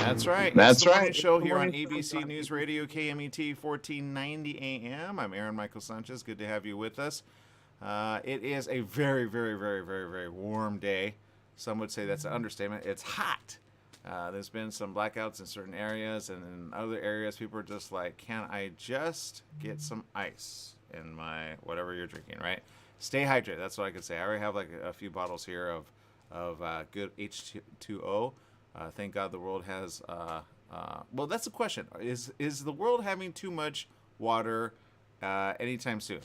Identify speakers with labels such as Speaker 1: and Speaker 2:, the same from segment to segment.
Speaker 1: That's right. It's
Speaker 2: That's
Speaker 1: the morning
Speaker 2: right.
Speaker 1: show here on ABC News Radio, KMET 1490 AM. I'm Aaron Michael Sanchez. Good to have you with us. It is a very, very, very, very, very warm day. Some would say that's an understatement. It's hot. There's been some blackouts in certain areas, and in other areas, people are just like, can I just get some ice in my whatever you're drinking, right? Stay hydrated. That's what I could say. I already have like a few bottles here of good H2O. Thank God the world has. Well, that's the question. Is the world having too much water anytime soon?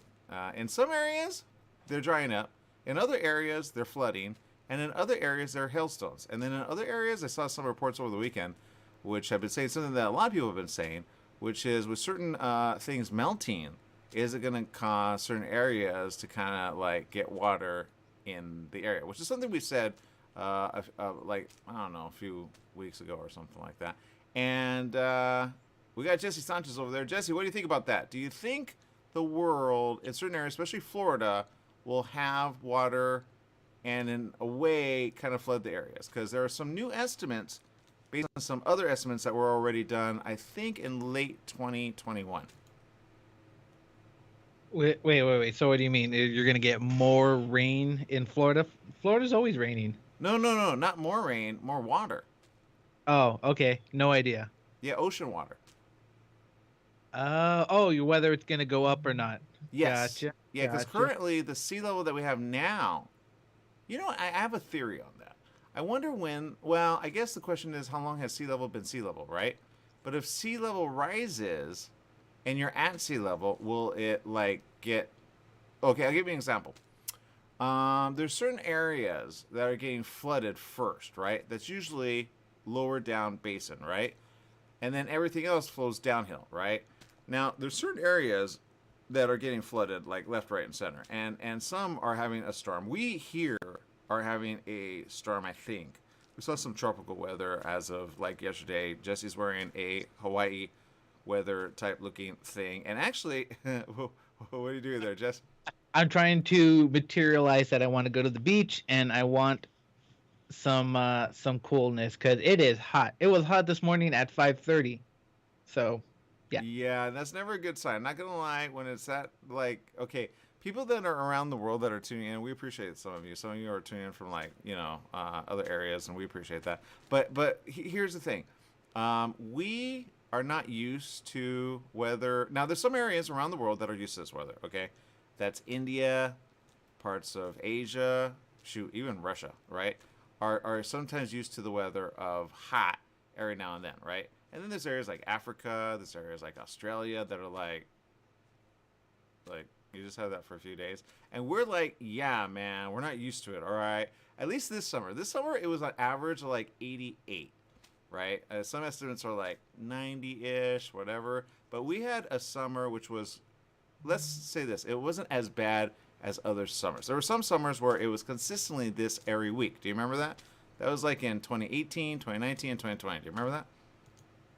Speaker 1: In some areas, they're drying up. In other areas, they're flooding. And in other areas, there are hailstones. And then in other areas, I saw some reports over the weekend, which have been saying something that a lot of people have been saying, which is with certain things melting, is it going to cause certain areas to kind of like get water in the area, which is something we said like, I don't know, a few weeks ago or something like that. And we got Jesse Sanchez over there. Jesse, what do you think about that? Do you think the world, in certain areas, especially Florida, will have water and in a way kind of flood the areas? Because there are some new estimates based on some other estimates that were already done, I think, in late 2021.
Speaker 3: Wait. So what do you mean? You're gonna get more rain in Florida? Florida's always raining.
Speaker 1: No, not more rain, more water.
Speaker 3: Oh, okay. No idea.
Speaker 1: Yeah, ocean water.
Speaker 3: Whether it's gonna go up or not.
Speaker 1: Yes.
Speaker 3: Gotcha.
Speaker 1: Yeah, because currently the sea level that we have now, I have a theory on that. I wonder when, well, I guess the question is how long has sea level been sea level, right? But if sea level rises and you're at sea level, will it like get, okay, I'll give you an example. There's certain areas that are getting flooded first, right? That's usually lower down basin, right? And then everything else flows downhill, right? Now, there's certain areas that are getting flooded, like left, right, and center, and some are having a storm. We here are having a storm, I think. We saw some tropical weather as of like yesterday. Jesse's wearing a Hawaii weather type looking thing, and actually, what are you doing there, Jess?
Speaker 3: I'm trying to materialize that I want to go to the beach and I want some coolness because it is hot. It was hot this morning at 5:30. So, yeah.
Speaker 1: Yeah, that's never a good sign. Not gonna lie, when it's that like, okay, people that are around the world that are tuning in, we appreciate some of you. Some of you are tuning in from like other areas, and we appreciate that. But here's the thing, we are not used to weather. Now, there's some areas around the world that are used to this weather. Okay, that's India, parts of Asia, shoot, even Russia, right? Are sometimes used to the weather of hot every now and then, right? And then there's areas like Africa, there's areas like Australia that are like you just have that for a few days. And we're like, yeah, man, we're not used to it, all right? At least this summer. This summer, it was on average of like 88, right? Some estimates are like 90-ish, whatever. But we had a summer which was, let's say this, it wasn't as bad as other summers. There were some summers where it was consistently this every week. Do you remember that? That was like in 2018, 2019, and 2020. Do you remember that?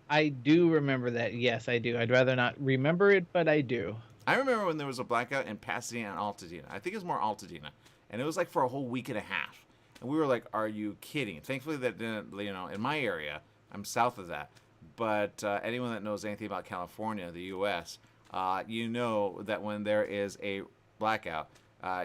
Speaker 3: I do remember that. Yes, I do. I'd rather not remember it, but I do.
Speaker 1: I remember when there was a blackout in Pasadena and Altadena. I think it was more Altadena. And it was like for a whole week and a half. And we were like, are you kidding? Thankfully, that didn't, in my area, I'm south of that. But anyone that knows anything about California, the U.S., you know that when there is a blackout,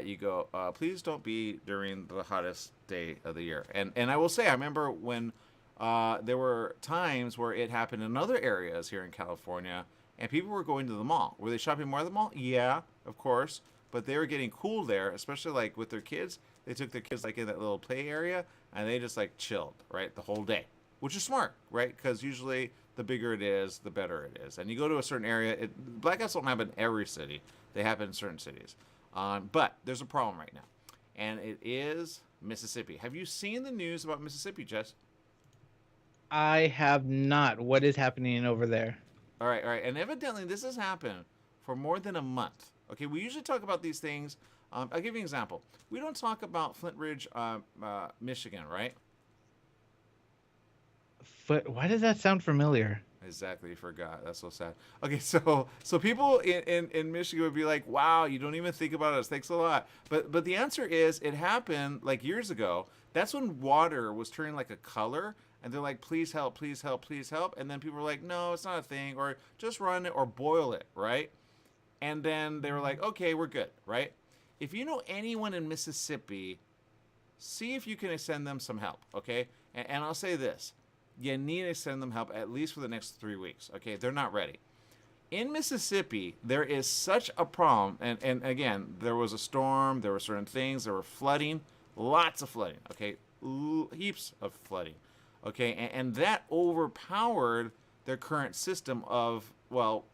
Speaker 1: you go, please don't be during the hottest day of the year. And I will say, I remember when there were times where it happened in other areas here in California, and people were going to the mall. Were they shopping more at the mall? Yeah, of course. But they were getting cool there, especially like with their kids. They took their kids like in that little play area, and they just like chilled, right, the whole day, which is smart, right? Because usually the bigger it is, the better it is. And you go to a certain area, blackouts don't happen in every city. They happen in certain cities. But there's a problem right now, and it is Mississippi. Have you seen the news about Mississippi, Jess?
Speaker 3: I have not. What is happening over there?
Speaker 1: All right. And evidently, this has happened for more than a month. Okay, we usually talk about these things. I'll give you an example. We don't talk about Flint Ridge, Michigan, right?
Speaker 3: Why does that sound familiar?
Speaker 1: Exactly, you forgot. That's so sad. Okay, so people in Michigan would be like, "Wow, you don't even think about us. Thanks a lot." But the answer is, it happened like years ago. That's when water was turning like a color, and they're like, please help, please help, please help. And then people are like, no, it's not a thing, or just run it or boil it, right? And then they were like, okay, we're good, right? If you know anyone in Mississippi, see if you can send them some help, okay? And I'll say this, you need to send them help at least for the next 3 weeks, okay? They're not ready. In Mississippi, there is such a problem, and again, there was a storm, there were certain things, there were flooding, lots of flooding, okay? Heaps of flooding, okay? And that overpowered their current system of, well,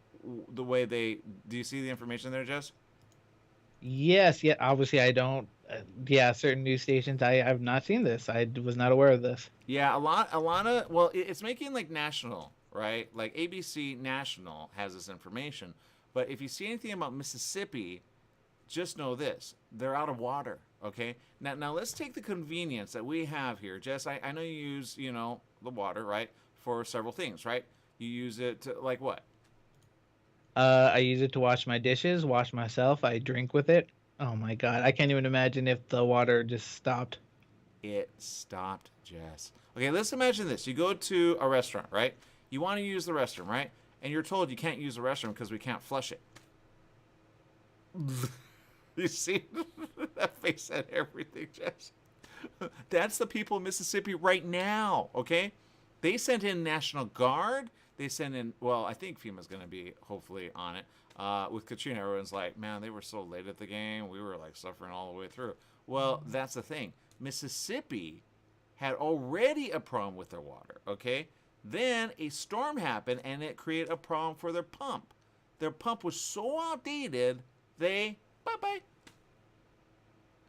Speaker 1: the way they, do you see the information there, Jess?
Speaker 3: Yes, yeah. Obviously, I don't. Yeah, certain news stations. I've not seen this. I was not aware of this.
Speaker 1: Yeah, a lot of, well, it's making like national, right? Like ABC National has this information. But if you see anything about Mississippi, just know this: they're out of water. Okay. Now let's take the convenience that we have here, Jess. I know you use the water, right, for several things, right? You use it to like what?
Speaker 3: I use it to wash my dishes, wash myself. I drink with it. Oh my god, I can't even imagine if the water just stopped.
Speaker 1: It stopped, Jess. Okay, let's imagine this: you go to a restaurant, right? You want to use the restroom, right? And you're told you can't use the restroom because we can't flush it. You see that face said everything, Jess. That's the people of Mississippi right now, okay? They sent in National Guard. They sent in, well, I think FEMA's going to be hopefully on it. With Katrina, everyone's like, man, they were so late at the game. We were like suffering all the way through. Well, that's the thing. Mississippi had already a problem with their water, okay? Then a storm happened and it created a problem for their pump. Their pump was so outdated, they, bye-bye.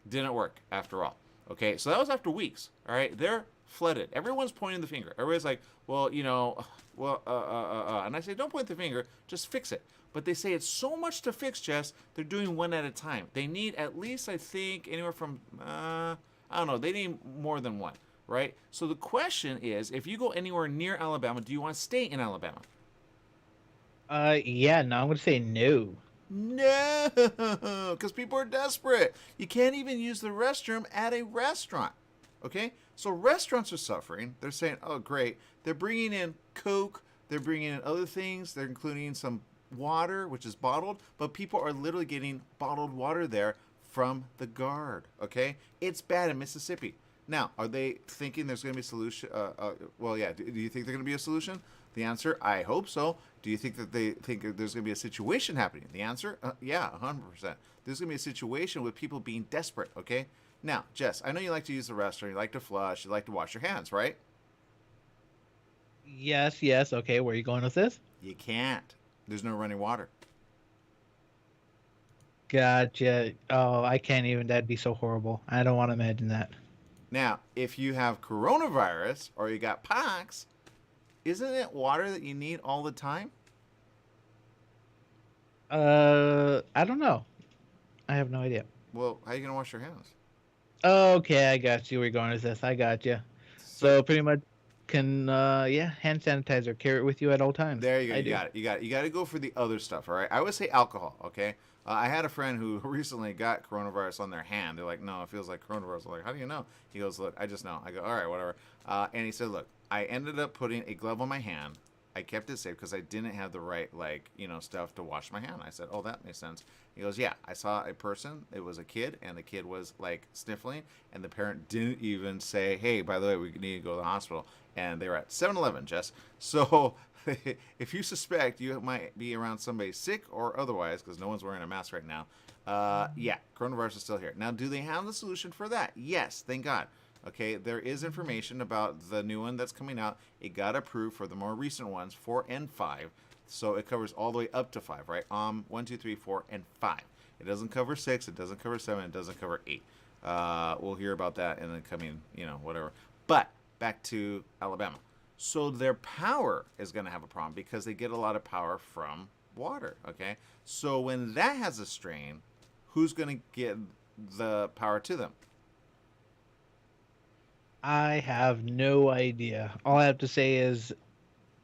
Speaker 1: Didn't work after all. Okay, so that was after weeks. All right, they're flooded. Everyone's pointing the finger. Everybody's like, well, and I say, don't point the finger, just fix it. But they say it's so much to fix, Jess. They're doing one at a time. They need at least, I think, anywhere from, I don't know, they need more than one, right? So the question is, if you go anywhere near Alabama, do you want to stay in Alabama?
Speaker 3: Yeah. No, I'm gonna say no.
Speaker 1: No, because people are desperate. You can't even use the restroom at a restaurant. Okay? So restaurants are suffering. They're saying, oh, great. They're bringing in Coke. They're bringing in other things. They're including some water, which is bottled. But people are literally getting bottled water there from the guard. Okay? It's bad in Mississippi. Now, are they thinking there's going to be a solution? Well, yeah. Do you think there's going to be a solution? The answer, I hope so. Do you think that they think there's going to be a situation happening? The answer, yeah, 100%. There's going to be a situation with people being desperate, okay? Now, Jess, I know you like to use the restroom, you like to flush, you like to wash your hands, right?
Speaker 3: Yes, yes. Okay, where are you going with this?
Speaker 1: You can't. There's no running water.
Speaker 3: Gotcha. Oh, I can't even. That'd be so horrible. I don't want to imagine that.
Speaker 1: Now, if you have coronavirus or you got pox, isn't it water that you need all the time?
Speaker 3: I don't know. I have no idea.
Speaker 1: Well, how are you going to wash your hands?
Speaker 3: Okay, I got you. Where you going with this? I got you.
Speaker 1: So,
Speaker 3: So pretty much can yeah, hand sanitizer, carry it with you at all times.
Speaker 1: there you go.
Speaker 3: I
Speaker 1: You
Speaker 3: do.
Speaker 1: got it. You got it. You got to go for the other stuff, all right? I would say alcohol, okay? I had a friend who recently got coronavirus on their hand. They're like, no, it feels like coronavirus. I'm like, how do you know? He goes, look, I just know. I go, all right, whatever. And he said, look, I ended up putting a glove on my hand. I kept it safe because I didn't have the right, stuff to wash my hand. I said, oh, that makes sense. He goes, yeah, I saw a person. It was a kid, and the kid was, like, sniffling, and the parent didn't even say, hey, by the way, we need to go to the hospital. And they were at 7-Eleven, Jess. So if you suspect you might be around somebody sick or otherwise, because no one's wearing a mask right now, yeah, coronavirus is still here. Now, do they have the solution for that? Yes, thank God. Okay, there is information about the new one that's coming out. It got approved for the more recent ones, 4 and 5. So it covers all the way up to 5, right? 1, 2, 3, 4, and 5. It doesn't cover 6, it doesn't cover 7, it doesn't cover 8. We'll hear about that in the coming, whatever. But back to Alabama. So their power is going to have a problem because they get a lot of power from water, okay? So when that has a strain, who's going to get the power to them?
Speaker 3: I have no idea. All I have to say is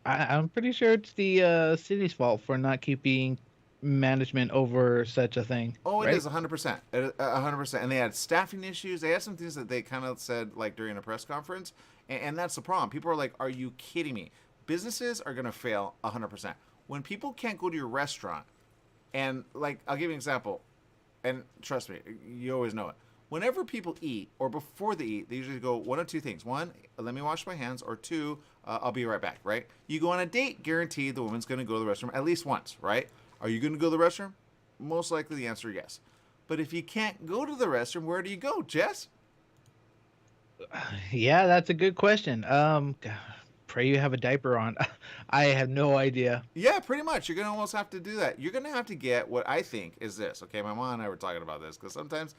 Speaker 3: I'm pretty sure it's the city's fault for not keeping management over such a thing,
Speaker 1: Oh, it
Speaker 3: right?
Speaker 1: is 100%. 100%. And they had staffing issues. They had some things that they kind of said like during a press conference, and that's the problem. People are like, "Are you kidding me?" Businesses are going to fail 100%. When people can't go to your restaurant, and like I'll give you an example, and trust me, you always know it. Whenever people eat or before they eat, they usually go one of two things. One, let me wash my hands, or two, I'll be right back, right? You go on a date, guaranteed the woman's going to go to the restroom at least once, right? Are you going to go to the restroom? Most likely the answer yes. But if you can't go to the restroom, where do you go, Jess?
Speaker 3: Yeah, that's a good question. Pray you have a diaper on. I have no idea.
Speaker 1: Yeah, pretty much. You're going to almost have to do that. You're going to have to get what I think is this. Okay, my mom and I were talking about this because sometimes,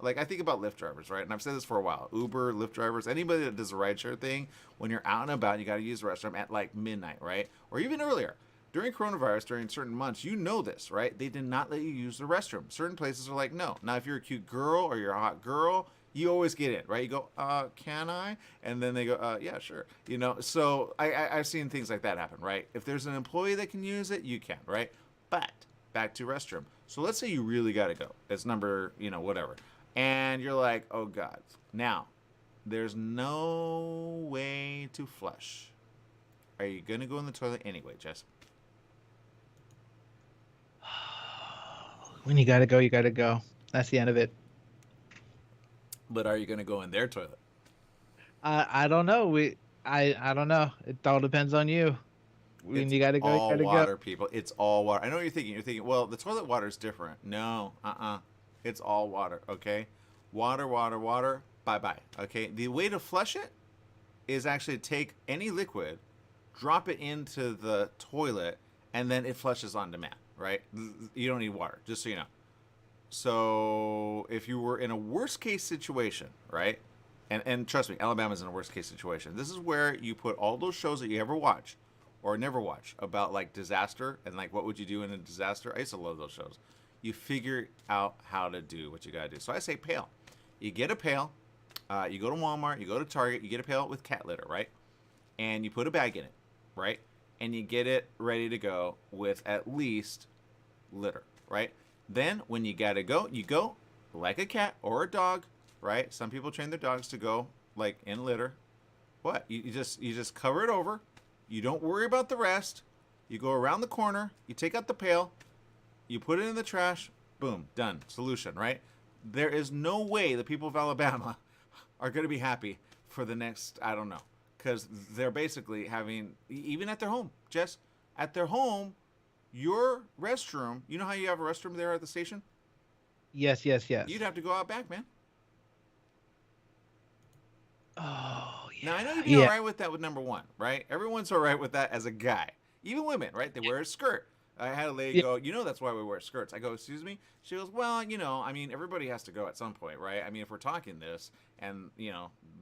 Speaker 1: like I think about Lyft drivers, right? And I've said this for a while. Uber, Lyft drivers, anybody that does a rideshare thing, when you're out and about, you got to use the restroom at like midnight, right? Or even earlier. During coronavirus, during certain months, you know this, right? They did not let you use the restroom. Certain places are like, no. Now, if you're a cute girl or you're a hot girl, you always get in, right? You go, can I? And then they go, yeah, sure. So I've seen things like that happen, right? If there's an employee that can use it, you can, right? But back to restroom. So let's say you really got to go. It's number, whatever. And you're like, oh, God. Now, there's no way to flush. Are you going to go in the toilet anyway, Jess?
Speaker 3: When you gotta go, you gotta go. That's the end of it.
Speaker 1: But are you going to go in their toilet?
Speaker 3: I don't know. I don't know. It all depends on you. When
Speaker 1: It's
Speaker 3: you gotta go, you
Speaker 1: all
Speaker 3: gotta go.
Speaker 1: water, people. It's all water. I know what you're thinking. You're thinking, well, the toilet water is different. No, It's all water, okay? Water, water, water. Bye bye. Okay? The way to flush it is actually take any liquid, drop it into the toilet, and then it flushes on demand, right? You don't need water, just so you know. So if you were in a worst case situation, right? And trust me, Alabama's in a worst case situation. This is where you put all those shows that you ever watch or never watch about like disaster and like what would you do in a disaster. I used to love those shows. You figure out how to do what you gotta do. So I say pail. You get a pail. You go to Walmart. You go to Target. You get a pail with cat litter, right? And you put a bag in it, right? And you get it ready to go with at least litter, right? Then when you gotta go, you go like a cat or a dog, right? Some people train their dogs to go like in litter. What? You just cover it over. You don't worry about the rest. You go around the corner. You take out the pail. You put it in the trash. Boom, done. Solution, right? There is no way the people of Alabama are going to be happy for the next, I don't know, because they're basically having, even at their home, Jess, at their home, your restroom, you know how you have a restroom there at the station?
Speaker 3: Yes, yes, yes.
Speaker 1: You'd have to go out back, man.
Speaker 3: Oh
Speaker 1: Now, I know
Speaker 3: yeah,
Speaker 1: you'd be all
Speaker 3: yeah,
Speaker 1: right with that with number one, right? Everyone's all right with that as a guy. Even women, right? They wear a skirt. I had a lady
Speaker 3: yeah.
Speaker 1: go, that's why we wear skirts. I go, excuse me? She goes, well, I mean, everybody has to go at some point, right? I mean, if we're talking this and,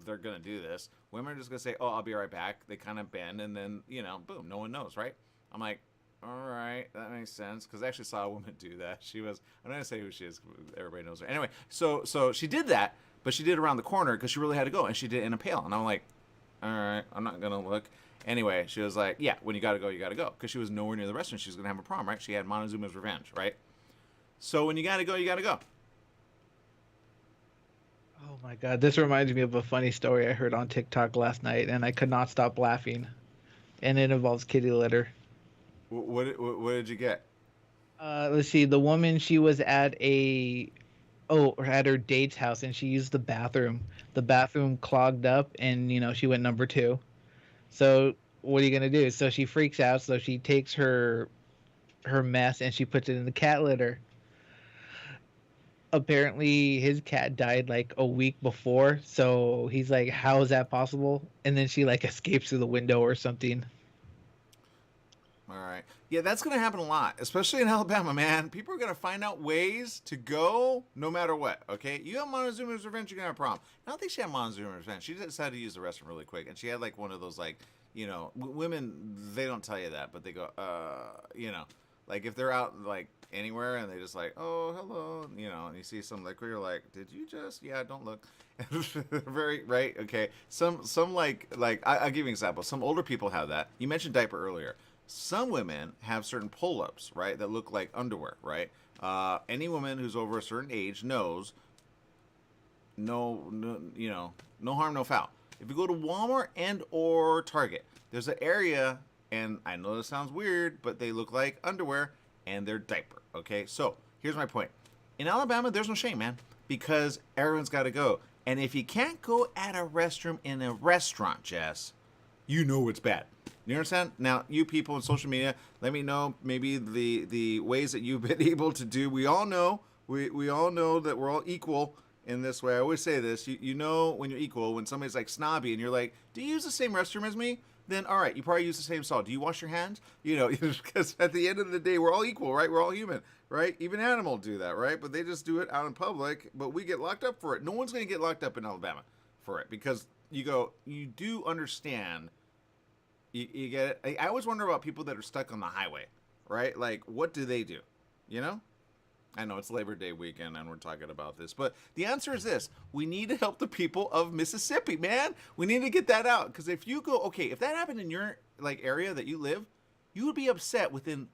Speaker 1: they're going to do this, women are just going to say, oh, I'll be right back. They kind of bend and then, boom, no one knows, right? I'm like, all right, that makes sense. Because I actually saw a woman do that. I'm not going to say who she is. Everybody knows her. Anyway, so she did that, but she did it around the corner because she really had to go. And she did it in a pail. And I'm like, all right, I'm not going to look. Anyway, she was like, yeah, when you got to go, you got to go. Because she was nowhere near the restaurant. She was going to have a problem, right? She had Montezuma's revenge, right? So when you got to go, you got to go.
Speaker 3: Oh my God, this reminds me of a funny story I heard on TikTok last night, and I could not stop laughing. And it involves kitty litter.
Speaker 1: What did you get?
Speaker 3: Let's see. The woman, she was at or at her date's house, and she used the bathroom. The bathroom clogged up, and she went number two. So what are you gonna do? So she freaks out. So she takes her mess and she puts it in the cat litter. Apparently, his cat died like a week before. So he's like, "How is that possible?" And then she like escapes through the window or something.
Speaker 1: All right. Yeah, that's going to happen a lot, especially in Alabama, man. People are going to find out ways to go no matter what, okay? You have Montezuma's Revenge, you're going to have a problem. I don't think she had Montezuma's Revenge. She just had to use the restroom really quick. And she had like one of those, like, women, they don't tell you that, but they go, like if they're out like anywhere and they just like, oh, hello, and you see some liquid, you're like, did you just, yeah, don't look. Very, right, okay. Some like, I'll give you an example. Some older people have that. You mentioned diaper earlier. some women have certain pull-ups, right, that look like underwear, right? Any woman who's over a certain age knows no, no harm, no foul. If you go to Walmart and or Target, there's an area, and I know this sounds weird, but they look like underwear and they're diaper. Okay, so here's my point. In Alabama, there's no shame, man, because everyone's got to go. And if you can't go at a restroom in a restaurant, Jess, you know it's bad. You understand? Now, you people on social media, let me know maybe the ways that you've been able to do. We all know, we all know that we're all equal in this way. I always say this. You know when you're equal, when somebody's like snobby and you're like, do you use the same restroom as me? Then, all right, you probably use the same salt. Do you wash your hands? You know, because at the end of the day, we're all equal, right? We're all human, right? Even animals do that, right? But they just do it out in public, but we get locked up for it. No one's going to get locked up in Alabama for it because you do understand. You get it? I always wonder about people that are stuck on the highway, right? Like, what do they do? You know? I know it's Labor Day weekend and we're talking about this, but the answer is this. We need to help the people of Mississippi, man. We need to get that out. Because if you go, okay, if that happened in your like area that you live, you would be upset within,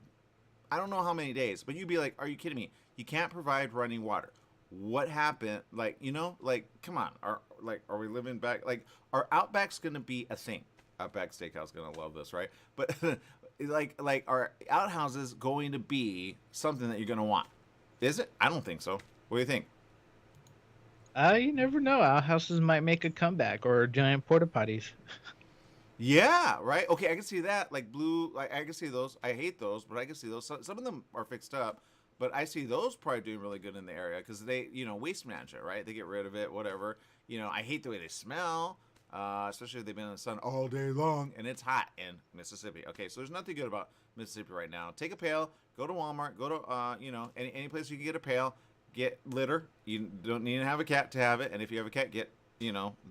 Speaker 1: I don't know how many days, but you'd be like, are you kidding me? You can't provide running water. What happened? Like, you know, like, come on. Are we living back? Like, are Outback's going to be a thing? Outback Steakhouse going to love this, right? But like, are outhouses going to be something that you're going to want? Is it? I don't think so. What do you think?
Speaker 3: You never know. Outhouses might make a comeback, or giant porta potties.
Speaker 1: Yeah, right. Okay, I can see that. Like blue, like I can see those. I hate those, but I can see those. Some of them are fixed up, but I see those probably doing really good in the area because they, waste manage it, right? They get rid of it, whatever. I hate the way they smell, especially if they've been in the sun all day long and it's hot in Mississippi. Okay, so there's nothing good about Mississippi right now. Take a pail. Go to Walmart, go to, any place you can get a pail, get litter. You don't need to have a cat to have it. And if you have a cat, get,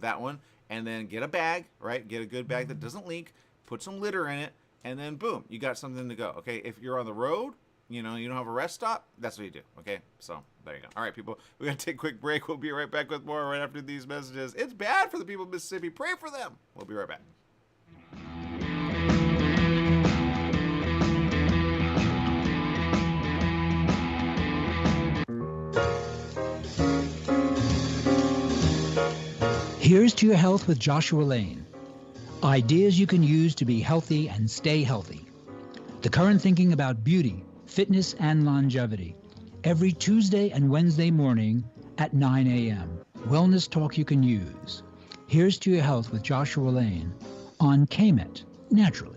Speaker 1: that one. And then get a bag, right? Get a good bag that doesn't leak. Put some litter in it. And then, boom, you got something to go. Okay, if you're on the road, you don't have a rest stop, that's what you do. Okay, so there you go. All right, people, we're going to take a quick break. We'll be right back with more right after these messages. It's bad for the people of Mississippi. Pray for them. We'll be right back.
Speaker 2: Here's to your health with Joshua Lane. Ideas you can use to be healthy and stay healthy. The current thinking about beauty, fitness, and longevity. Every Tuesday and Wednesday morning at 9 a.m. Wellness talk you can use. Here's to your health with Joshua Lane on KMET, naturally.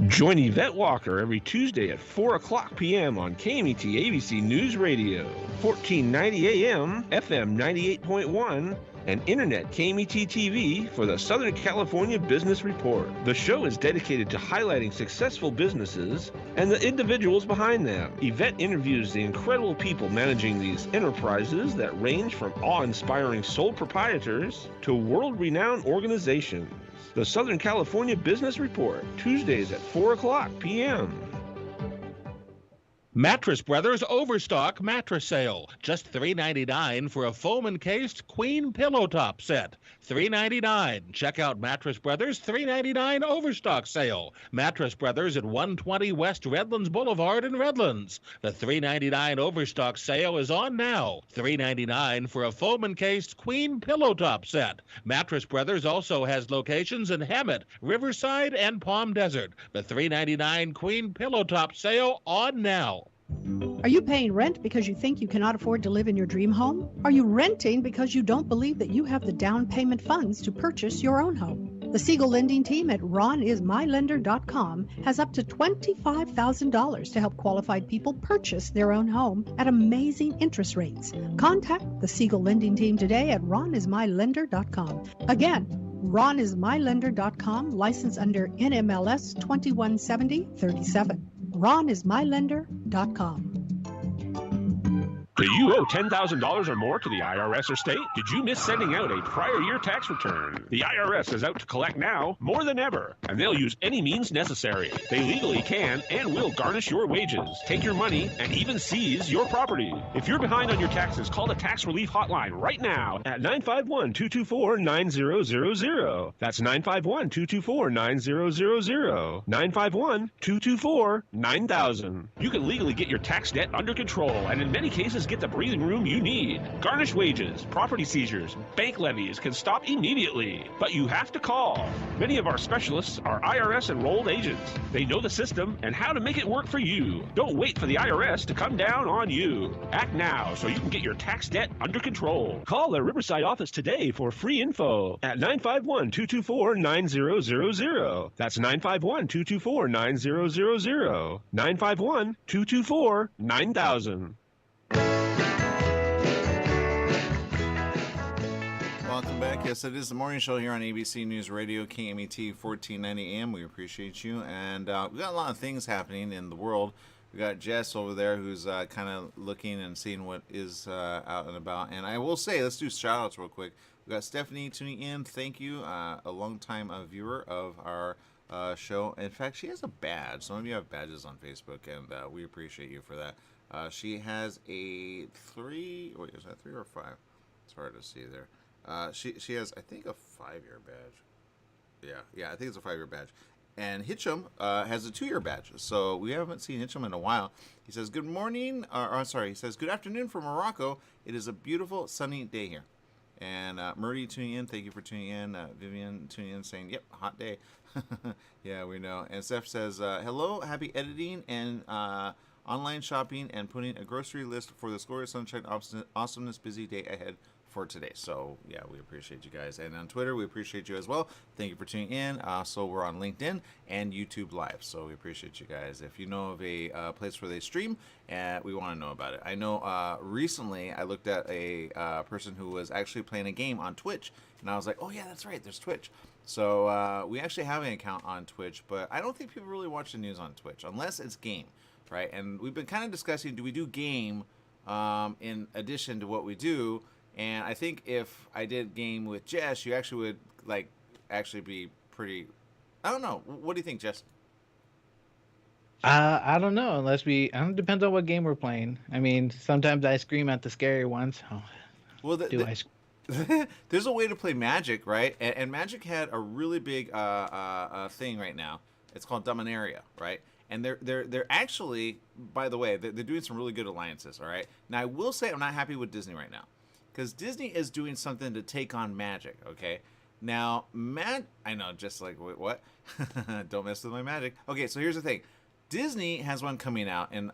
Speaker 4: Join Yvette Walker every Tuesday at 4 o'clock p.m. on KMET ABC News Radio, 1490 AM, FM 98.1, and Internet KMET TV for the Southern California Business Report. The show is dedicated to highlighting successful businesses and the individuals behind them. Yvette interviews the incredible people managing these enterprises that range from awe-inspiring sole proprietors to world-renowned organizations. The Southern California Business Report, Tuesdays at 4 o'clock p.m.
Speaker 5: Mattress Brothers Overstock Mattress Sale. Just $3.99 for a foam-encased queen pillow top set. $3.99. Check out Mattress Brothers $3.99 Overstock Sale. Mattress Brothers at 120 West Redlands Boulevard in Redlands. The $3.99 Overstock Sale is on now. $3.99 for a foam-encased queen pillow top set. Mattress Brothers also has locations in Hemet, Riverside, and Palm Desert. The $3.99 queen pillow top sale on now.
Speaker 6: Are you paying rent because you think you cannot afford to live in your dream home? Are you renting because you don't believe that you have the down payment funds to purchase your own home? The Siegel lending team at ronismylender.com has up to $25,000 to help qualified people purchase their own home at amazing interest rates. Contact the Siegel lending team today at ronismylender.com. Again, ronismylender.com, license under NMLS 217037. ronismylender.com.
Speaker 4: Do you owe $10,000 or more to the IRS or state? Did you miss sending out a prior year tax return? The IRS is out to collect now more than ever, and they'll use any means necessary. They legally can and will garnish your wages, take your money, and even seize your property. If you're behind on your taxes, call the Tax Relief Hotline right now at 951-224-9000. That's 951-224-9000. 951-224-9000. You can legally get your tax debt under control, and in many cases, get the breathing room you need. Garnished wages, property seizures, bank levies can stop immediately, but you have to call. Many of our specialists are IRS enrolled agents. They know the system and how to make it work for you. Don't wait for the IRS to come down on you. Act now so you can get your tax debt under control. Call their Riverside office today for free info at 951-224-9000. That's 951-224-9000. 951-224-9000.
Speaker 1: Welcome back. Yes, it is the morning show here on ABC News Radio, KMET 1490 AM. We appreciate you. And we've got a lot of things happening in the world. We got Jess over there who's kind of looking and seeing what is out and about. And I will say, let's do shout outs real quick. We got Stephanie tuning in. Thank you. A long-time viewer of our show. In fact, she has a badge. Some of you have badges on Facebook, and we appreciate you for that. She has a 3. Wait, is that 3 or 5? It's hard to see there. She has, I think, a 5-year badge. Yeah, I think it's a 5-year badge. And Hitchum has a 2-year badge. So we haven't seen Hitchum in a while. He says, good morning. He says, good afternoon from Morocco. It is a beautiful sunny day here. And Murdy tuning in. Thank you for tuning in. Vivian tuning in saying, yep, hot day. Yeah, we know. And Steph says, hello, happy editing and online shopping and putting a grocery list for this glorious sunshine awesomeness busy day ahead for today. So yeah, we appreciate you guys, and on Twitter we appreciate you as well. Thank you for tuning in. So we're on LinkedIn and YouTube Live, so we appreciate you guys. If you know of a place where they stream, we want to know about it. I know recently I looked at a person who was actually playing a game on Twitch, and I was like, oh yeah, that's right, there's Twitch. So we actually have an account on Twitch, but I don't think people really watch the news on Twitch unless it's game, right? And we've been kind of discussing, do we do game in addition to what we do? And I think if I did game with Jess, you actually would actually be pretty. I don't know. What do you think, Jess?
Speaker 3: I don't know. Depends on what game we're playing. I mean, sometimes I scream at the scary ones. Oh,
Speaker 1: well, there's a way to play Magic, right? And Magic had a really big thing right now. It's called Dominaria, right? And they're actually, by the way, they're doing some really good alliances. All right. Now I will say I'm not happy with Disney right now. Because Disney is doing something to take on Magic, okay? Now, I know, just like, wait, what? Don't mess with my Magic. Okay, so here's the thing. Disney has one coming out, and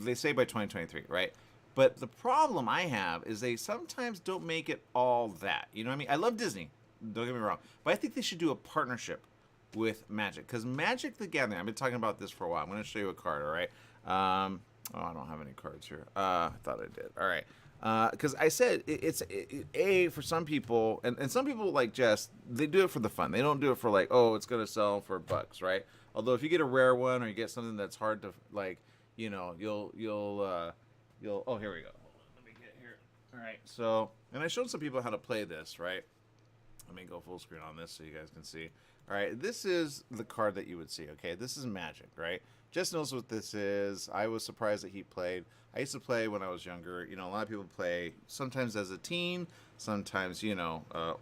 Speaker 1: they say by 2023, right? But the problem I have is they sometimes don't make it all that. You know what I mean? I love Disney, don't get me wrong. But I think they should do a partnership with Magic. Because Magic the Gathering, I've been talking about this for a while. I'm going to show you a card, all right? I don't have any cards here. I thought I did. All right. Because I said it's for some people, and some people like Jess, they do it for the fun. They don't do it for like, oh, it's gonna sell for bucks, right? Although if you get a rare one or you get something that's hard to you'll oh, here we go. Let me get here. All right. So, and I showed some people how to play this, right? Let me go full screen on this so you guys can see. All right, this is the card that you would see. Okay, this is Magic, right? Jess knows what this is. I was surprised that he played. I used to play when I was younger. You know, a lot of people play sometimes as a teen, sometimes,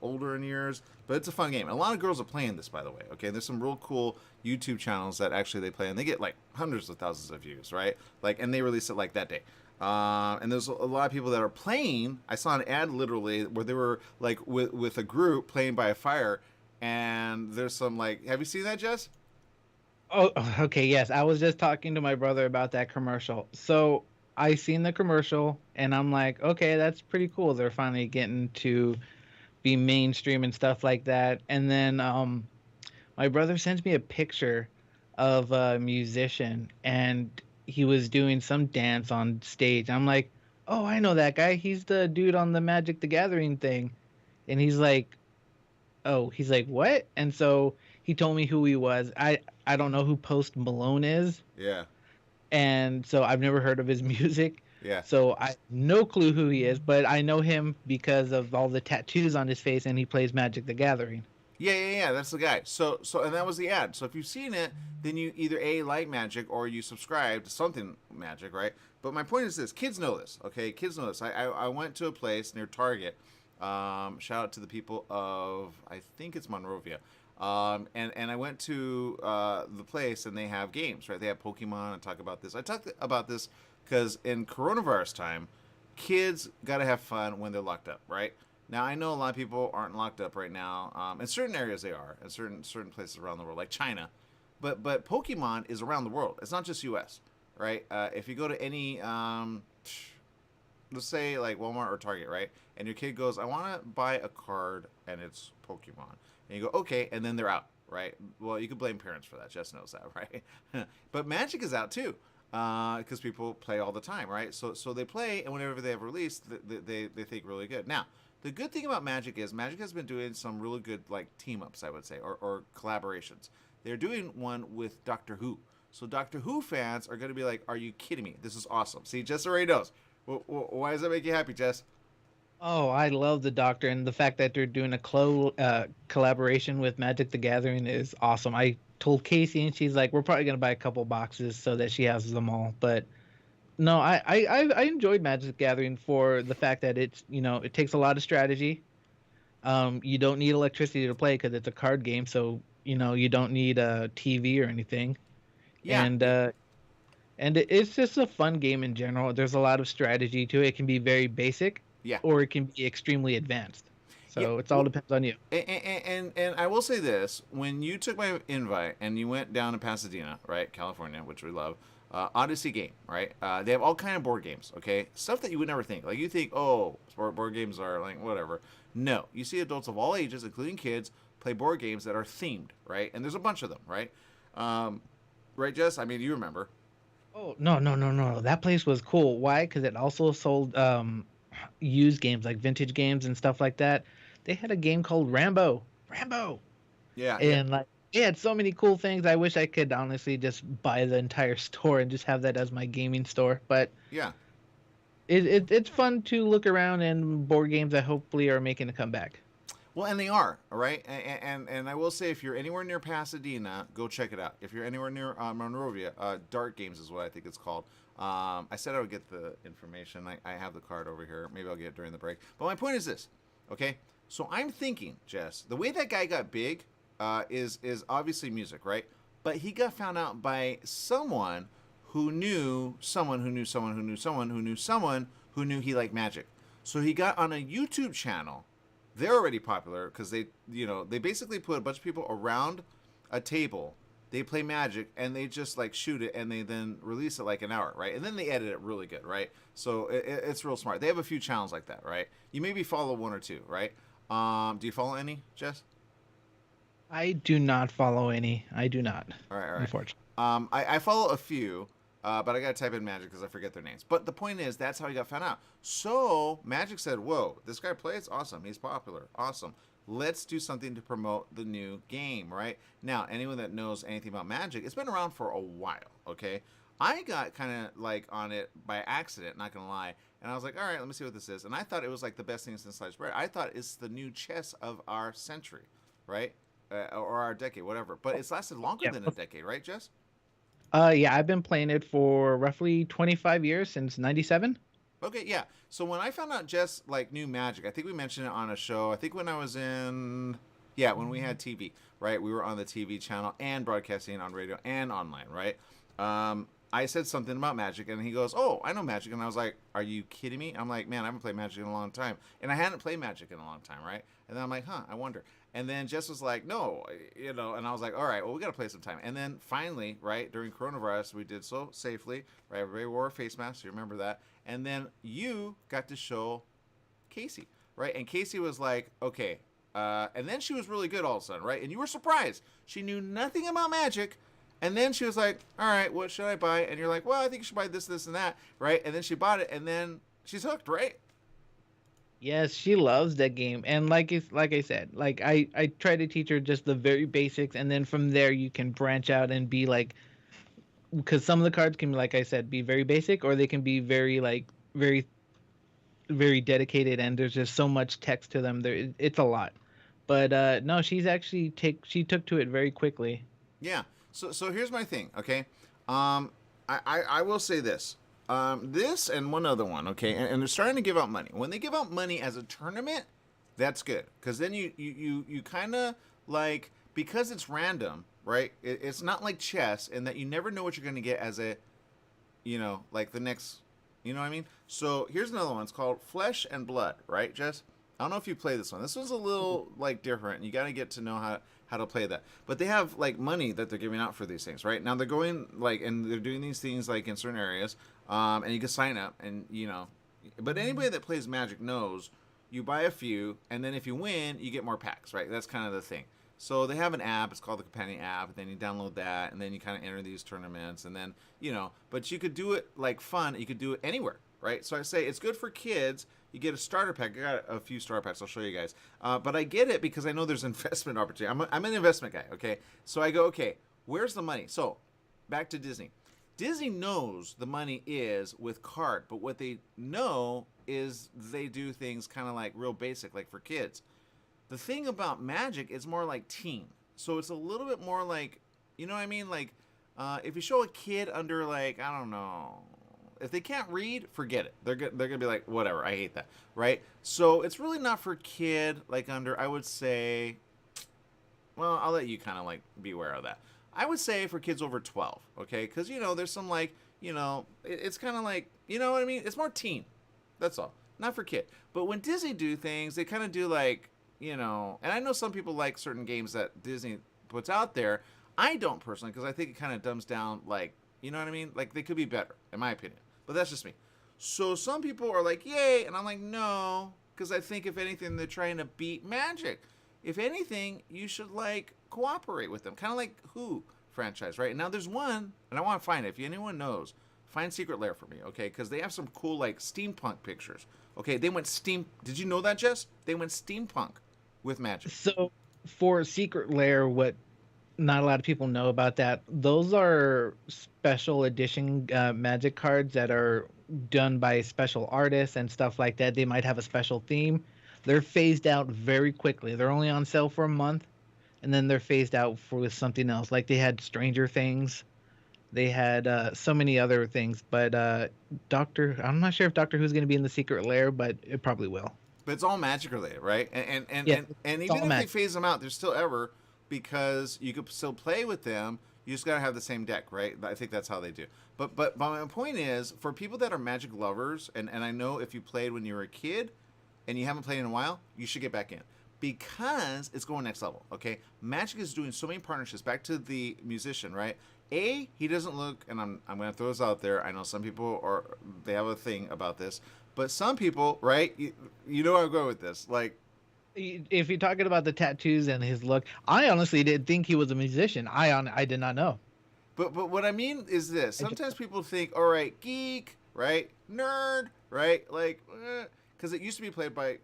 Speaker 1: older in years. But it's a fun game. And a lot of girls are playing this, by the way. Okay, there's some real cool YouTube channels that actually they play, and they get like hundreds of thousands of views, right? And they release it like that day. And there's a lot of people that are playing. I saw an ad literally where they were like with a group playing by a fire. And there's some have you seen that, Jess?
Speaker 3: Oh, okay, yes. I was just talking to my brother about that commercial. So I seen the commercial, and I'm like, okay, that's pretty cool. They're finally getting to be mainstream and stuff like that. And then my brother sends me a picture of a musician, and he was doing some dance on stage. I'm like, oh, I know that guy. He's the dude on the Magic the Gathering thing. And he's like, what? And so he told me who he was. I don't know who Post Malone is.
Speaker 1: Yeah.
Speaker 3: And so I've never heard of his music,
Speaker 1: Yeah.
Speaker 3: So I no clue who he is, but I know him because of all the tattoos on his face, and he plays Magic the Gathering.
Speaker 1: Yeah. That's the guy. So, and that was the ad. So if you've seen it, then you either like Magic or you subscribe to something Magic, right? But my point is this: kids know this, okay? Kids know this. I went to a place near Target. Shout out to the people of, I think it's Monrovia. And I went to the place, and they have games, right? They have Pokemon. I talk about this. I talk about this because in coronavirus time, kids got to have fun when they're locked up, right? Now I know a lot of people aren't locked up right now. In certain areas they are, in certain places around the world, like China. But Pokemon is around the world. It's not just U.S. Right? If you go to any, let's say like Walmart or Target, right? And your kid goes, I want to buy a card, and it's Pokemon. And you go, okay, and then they're out, right? Well, you could blame parents for that. Jess knows that, right? But Magic is out too, because people play all the time, right? So they play, and whenever they have released, they think really good. Now, the good thing about Magic is Magic has been doing some really good like team ups, I would say, or collaborations. They're doing one with Doctor Who. So Doctor Who fans are going to be like, are you kidding me? This is awesome. See, Jess already knows. Why does that make you happy, Jess?
Speaker 3: Oh, I love the Doctor, and the fact that they're doing a collaboration with Magic the Gathering is awesome. I told Casey, and she's like, we're probably gonna buy a couple boxes so that she has them all. But no, I enjoyed Magic the Gathering for the fact that it's it takes a lot of strategy. You don't need electricity to play because it's a card game, so you don't need a TV or anything.
Speaker 1: Yeah.
Speaker 3: And it's just a fun game in general. There's a lot of strategy to it. It can be very basic.
Speaker 1: Yeah.
Speaker 3: Or it can be extremely advanced. So
Speaker 1: Yeah,
Speaker 3: it's all depends on you.
Speaker 1: And I will say this: when you took my invite and you went down to Pasadena, right, California, which we love, Odyssey game, right? They have all kind of board games, okay? Stuff that you would never think. Like you think, oh, board games are like whatever. No, you see adults of all ages, including kids, play board games that are themed, right? And there's a bunch of them, right? Right, Jess? I mean, you remember.
Speaker 3: Oh no! That place was cool. Why? Because it also sold used games like vintage games and stuff like that. They had a game called Rambo,
Speaker 1: Yeah.
Speaker 3: and like they had so many cool things. I wish I could honestly just buy the entire store and just have that as my gaming store. But
Speaker 1: Yeah.
Speaker 3: it's fun to look around, and board games that hopefully are making a comeback.
Speaker 1: Well, and they are, all right? And I will say, if you're anywhere near Pasadena, go check it out. If you're anywhere near Monrovia, Dart Games is what I think it's called. I said I would get the information. I have the card over here. Maybe I'll get it during the break. But my point is this, okay? So I'm thinking, Jess, the way that guy got big is obviously music, right? But he got found out by someone who knew someone who knew someone who knew someone who knew someone who knew he liked Magic. So he got on a YouTube channel. They're already popular because they basically put a bunch of people around a table. They play Magic and they just like shoot it and they then release it like an hour, right? And then they edit it really good, right? So it's real smart. They have a few channels like that, right? You maybe follow one or two, right? Do you follow any, Jess?
Speaker 3: I do not follow any. I do not.
Speaker 1: All right.
Speaker 3: Unfortunately.
Speaker 1: I follow a few, but I got to type in Magic because I forget their names. But the point is, that's how he got found out. So Magic said, whoa, this guy plays? Awesome. He's popular. Awesome. Let's do something to promote the new game, right? Now, anyone that knows anything about Magic, it's been around for a while, okay? I got kind of like on it by accident, not going to lie. And I was like, all right, let me see what this is. And I thought it was like the best thing since sliced bread. I thought it's the new chess of our century, right? Or our decade, whatever. But it's lasted longer than a decade, right, Jess?
Speaker 3: Yeah, I've been playing it for roughly 25 years, since 97.
Speaker 1: Okay, yeah. So when I found out Jess like knew Magic, I think we mentioned it on a show. I think when I was when we had TV, right? We were on the TV channel and broadcasting on radio and online, right? I said something about Magic, and he goes, "Oh, I know Magic," and I was like, "Are you kidding me?" I'm like, "Man, I haven't played Magic in a long time," and I hadn't played Magic in a long time, right? And then I'm like, "Huh, I wonder." And then Jess was like, "No, and I was like, "All right, well, we got to play sometime." And then finally, right during coronavirus, we did so safely, right? Everybody wore a face mask. You remember that? And then you got to show Casey, right? And Casey was like, "Okay," and then she was really good all of a sudden, right? And you were surprised. She knew nothing about Magic. And then she was like, all right, what should I buy? And you're like, well, I think you should buy this, this, and that, right? And then she bought it, and then she's hooked, right?
Speaker 3: Yes, she loves that game. And like I said, like I try to teach her just the very basics, and then from there you can branch out and be like because some of the cards can, like I said, be very basic, or they can be very like very dedicated, and there's just so much text to them. It's a lot. But no, she took to it very quickly.
Speaker 1: Yeah. So here's my thing. Okay. I will say this. This and one other one. Okay. And they're starting to give out money. When they give out money as a tournament, that's good, because then you kind of like, because it's random, right? It's not like chess in that you never know what you're going to get as a, like the next, you know what I mean? So here's another one. It's called Flesh and Blood, right, Jess? I don't know if you play this one. This one's a little like different, and you got to get to know how to play that. But they have like money that they're giving out for these things, right? Now they're going like, and they're doing these things like in certain areas, and you can sign up, and but anybody that plays Magic knows you buy a few, and then if you win, you get more packs, right? That's kind of the thing. So they have an app. It's called the Companion app. And then you download that, and then you kind of enter these tournaments, and then but you could do it like fun. You could do it anywhere, right? So I say it's good for kids. You get a starter pack. I got a few starter packs. I'll show you guys. But I get it because I know there's investment opportunity. I'm an investment guy, okay? So I go, okay, where's the money? So back to Disney. Disney knows the money is with card, but what they know is they do things kind of like real basic, like for kids. The thing about Magic is more like teen. So it's a little bit more like, you know what I mean? Like, if you show a kid under like, I don't know, if they can't read, forget it. They're gonna be like, whatever, I hate that, right? So it's really not for kid like under, I would say, well, I'll let you kind of like be aware of that. I would say for kids over 12, okay? Because there's some like, it's kind of like, you know what I mean? It's more teen. That's all, not for kid. But when Disney do things, they kind of do like, and I know some people like certain games that Disney puts out there. I don't personally, because I think it kind of dumbs down, like, you know what I mean? Like, they could be better, in my opinion. But that's just me. So some people are like, yay, and I'm like, no, because I think if anything, they're trying to beat Magic. If anything, you should, like, cooperate with them. Kind of like Who franchise, right? Now, there's one, and I want to find it. If anyone knows, find Secret Lair for me, okay? Because they have some cool, like, steampunk pictures. Okay, they went Did you know that, Jess? They went steampunk with Magic.
Speaker 3: So for Secret Lair, what not a lot of people know about that, those are special edition Magic cards that are done by special artists and stuff like that. They might have a special theme. They're phased out very quickly. They're only on sale for a month, and then they're phased out for something else. Like they had Stranger Things. They had so many other things. But I'm not sure if Doctor Who's going to be in the Secret Lair, but it probably will.
Speaker 1: But it's all Magic related, right? And
Speaker 3: Yeah,
Speaker 1: even
Speaker 3: it's all
Speaker 1: if they
Speaker 3: Magic.
Speaker 1: phase them out, they're still ever, because you could still play with them. You just gotta have the same deck, right? I think that's how they do. But my point is, for people that are Magic lovers, and I know if you played when you were a kid and you haven't played in a while, you should get back in, because it's going next level. Okay, Magic is doing so many partnerships. Back to the musician, right? He doesn't look, and I'm gonna throw this out there. I know some people they have a thing about this, but some people, right? You know where I'm going with this, like.
Speaker 3: If you're talking about the tattoos and his look, I honestly didn't think he was a musician. I did not know.
Speaker 1: But what I mean is this. Sometimes people think, all right, geek, right? Nerd, right? Like, because it used to be played by,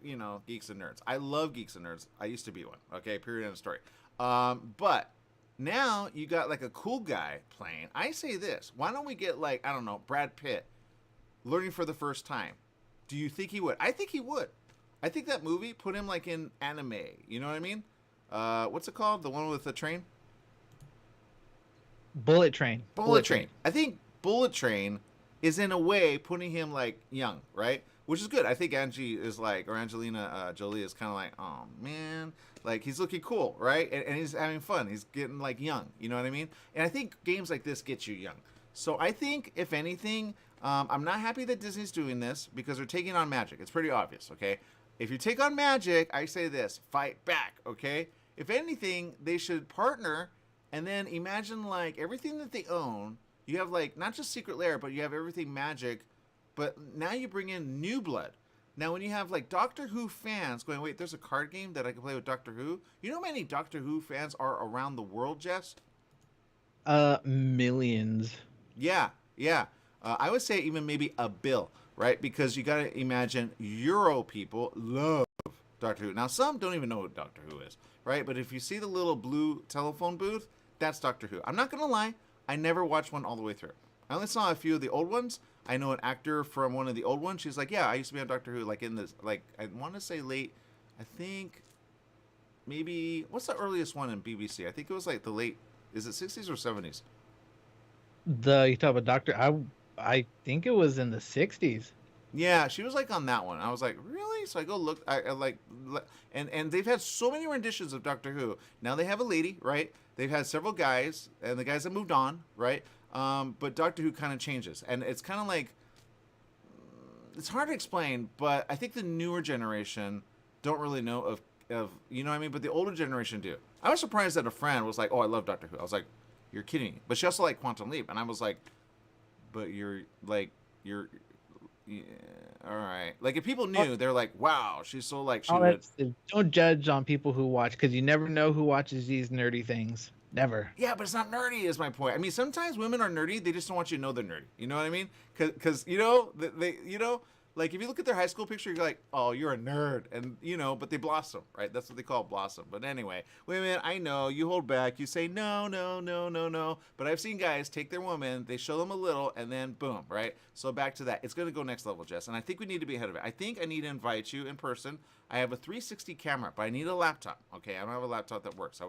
Speaker 1: geeks and nerds. I love geeks and nerds. I used to be one. Okay, period, end of story. But now you got like a cool guy playing. I say this. Why don't we get like, I don't know, Brad Pitt learning for the first time? Do you think he would? I think he would. I think that movie put him like in anime. You know what I mean? What's it called? The one with the train?
Speaker 3: Bullet Train.
Speaker 1: Bullet Train. I think Bullet Train is in a way putting him like young, right? Which is good. I think Angie is like, or Angelina Jolie is kind of like, oh man, like he's looking cool, right? And he's having fun. He's getting like young. You know what I mean? And I think games like this get you young. So I think if anything, I'm not happy that Disney's doing this because they're taking on Magic. It's pretty obvious, okay? If you take on Magic, I say this, fight back, okay? If anything, they should partner and then imagine like everything that they own. You have like not just Secret Lair, but you have everything Magic, but now you bring in new blood. Now when you have like Doctor Who fans going, wait, there's a card game that I can play with Doctor Who? You know how many Doctor Who fans are around the world, Jess?
Speaker 3: Millions.
Speaker 1: Yeah. I would say even maybe a bill. Right? Because you got to imagine Euro people love Doctor Who. Now, some don't even know who Doctor Who is, right? But if you see the little blue telephone booth, that's Doctor Who. I'm not going to lie. I never watched one all the way through. I only saw a few of the old ones. I know an actor from one of the old ones. She's like, yeah, I used to be on Doctor Who, like in this, like I want to say late, I think maybe, what's the earliest one in BBC? I think it was like the late, is it 60s or 70s?
Speaker 3: You talk about Doctor, I think it was in the 60s.
Speaker 1: Yeah, she was like on that one. I was like, really? So I go look. I like, and they've had so many renditions of Doctor Who. Now they have a lady, right? They've had several guys, and the guys have moved on, right? But Doctor Who kind of changes, and it's kind of like, it's hard to explain. But I think the newer generation don't really know of you know what I mean. But the older generation do. I was surprised that a friend was like, "Oh, I love Doctor Who." I was like, "You're kidding me!" But she also liked Quantum Leap, and I was like, "But you're." Yeah, all right. Like if people knew, they're like, "Wow, she's so like she would."
Speaker 3: Don't judge on people who watch, because you never know who watches these nerdy things. Never.
Speaker 1: Yeah, but it's not nerdy. Is my point. I mean, sometimes women are nerdy. They just don't want you to know they're nerdy. You know what I mean? Because you know they like if you look at their high school picture, you're like, oh, you're a nerd, and but they blossom, right? That's what they call blossom. But anyway, women, I know you hold back. You say no, no, no, no, no. But I've seen guys take their woman, they show them a little, and then boom, right? So back to that. It's gonna go next level, Jess, and I think we need to be ahead of it. I think I need to invite you in person. I have a 360 camera, but I need a laptop. Okay, I don't have a laptop that works.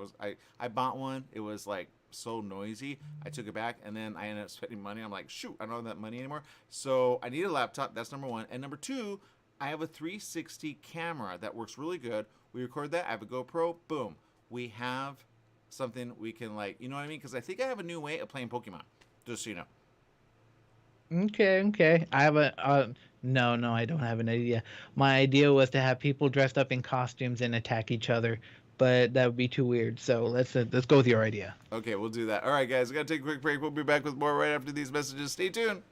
Speaker 1: I bought one. It was like so noisy. I took it back, and then I ended up spending money. I'm like, shoot, I don't have that money anymore. So I need a laptop. That's number one. And number two, I have a 360 camera that works really good. We record that. I have a GoPro. Boom. We have something we can like, you know what I mean? Because I think I have a new way of playing Pokemon. Just so you know.
Speaker 3: Okay. I have no, I don't have an idea. My idea was to have people dressed up in costumes and attack each other, but that would be too weird. So let's go with your idea.
Speaker 1: Okay, we'll do that. All right, guys, we got to take a quick break. We'll be back with more right after these messages. Stay tuned.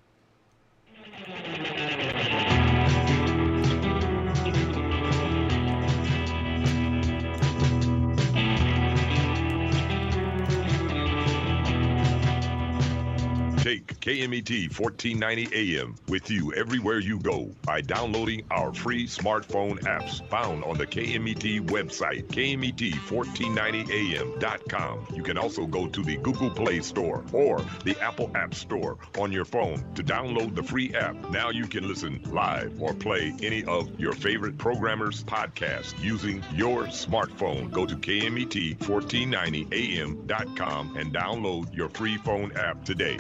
Speaker 7: Take KMET 1490 AM with you everywhere you go by downloading our free smartphone apps found on the KMET website, KMET1490am.com. You can also go to the Google Play Store or the Apple App Store on your phone to download the free app. Now you can listen live or play any of your favorite programmers' podcasts using your smartphone. Go to KMET1490am.com and download your free phone app today.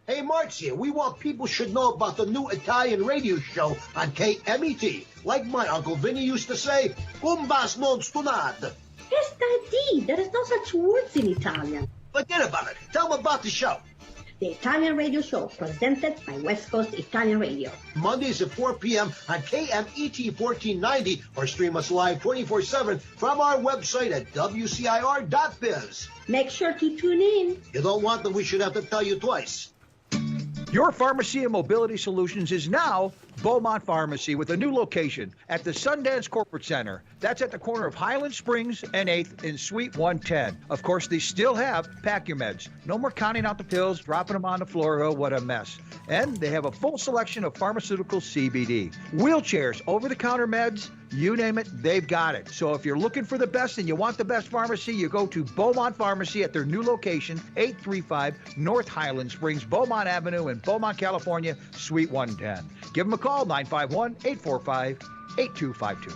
Speaker 8: Hey, Mark's here. We want people should know about the new Italian radio show on KMET. Like my Uncle Vinny used to say, Cumbas non stunad.
Speaker 9: STD, there is no such words in Italian.
Speaker 8: Forget about it. Tell them about the show.
Speaker 9: The Italian Radio Show, presented by West Coast Italian Radio.
Speaker 8: Mondays at 4 p.m. on KMET 1490 or stream us live 24/7 from our website at WCIR.biz.
Speaker 9: Make sure to tune in.
Speaker 8: You don't want that we should have to tell you twice.
Speaker 10: Your Pharmacy and Mobility Solutions is now Beaumont Pharmacy with a new location at the Sundance Corporate Center. That's at the corner of Highland Springs and 8th in Suite 110. Of course, they still have Pack Your Meds. No more counting out the pills, dropping them on the floor. Oh, what a mess. And they have a full selection of pharmaceutical CBD. Wheelchairs, over-the-counter meds, you name it, they've got it. So if you're looking for the best and you want the best pharmacy, you go to Beaumont Pharmacy at their new location, 835 North Highland Springs, Beaumont Avenue in Beaumont, California, Suite 110. Give them a call, 951-845-8252.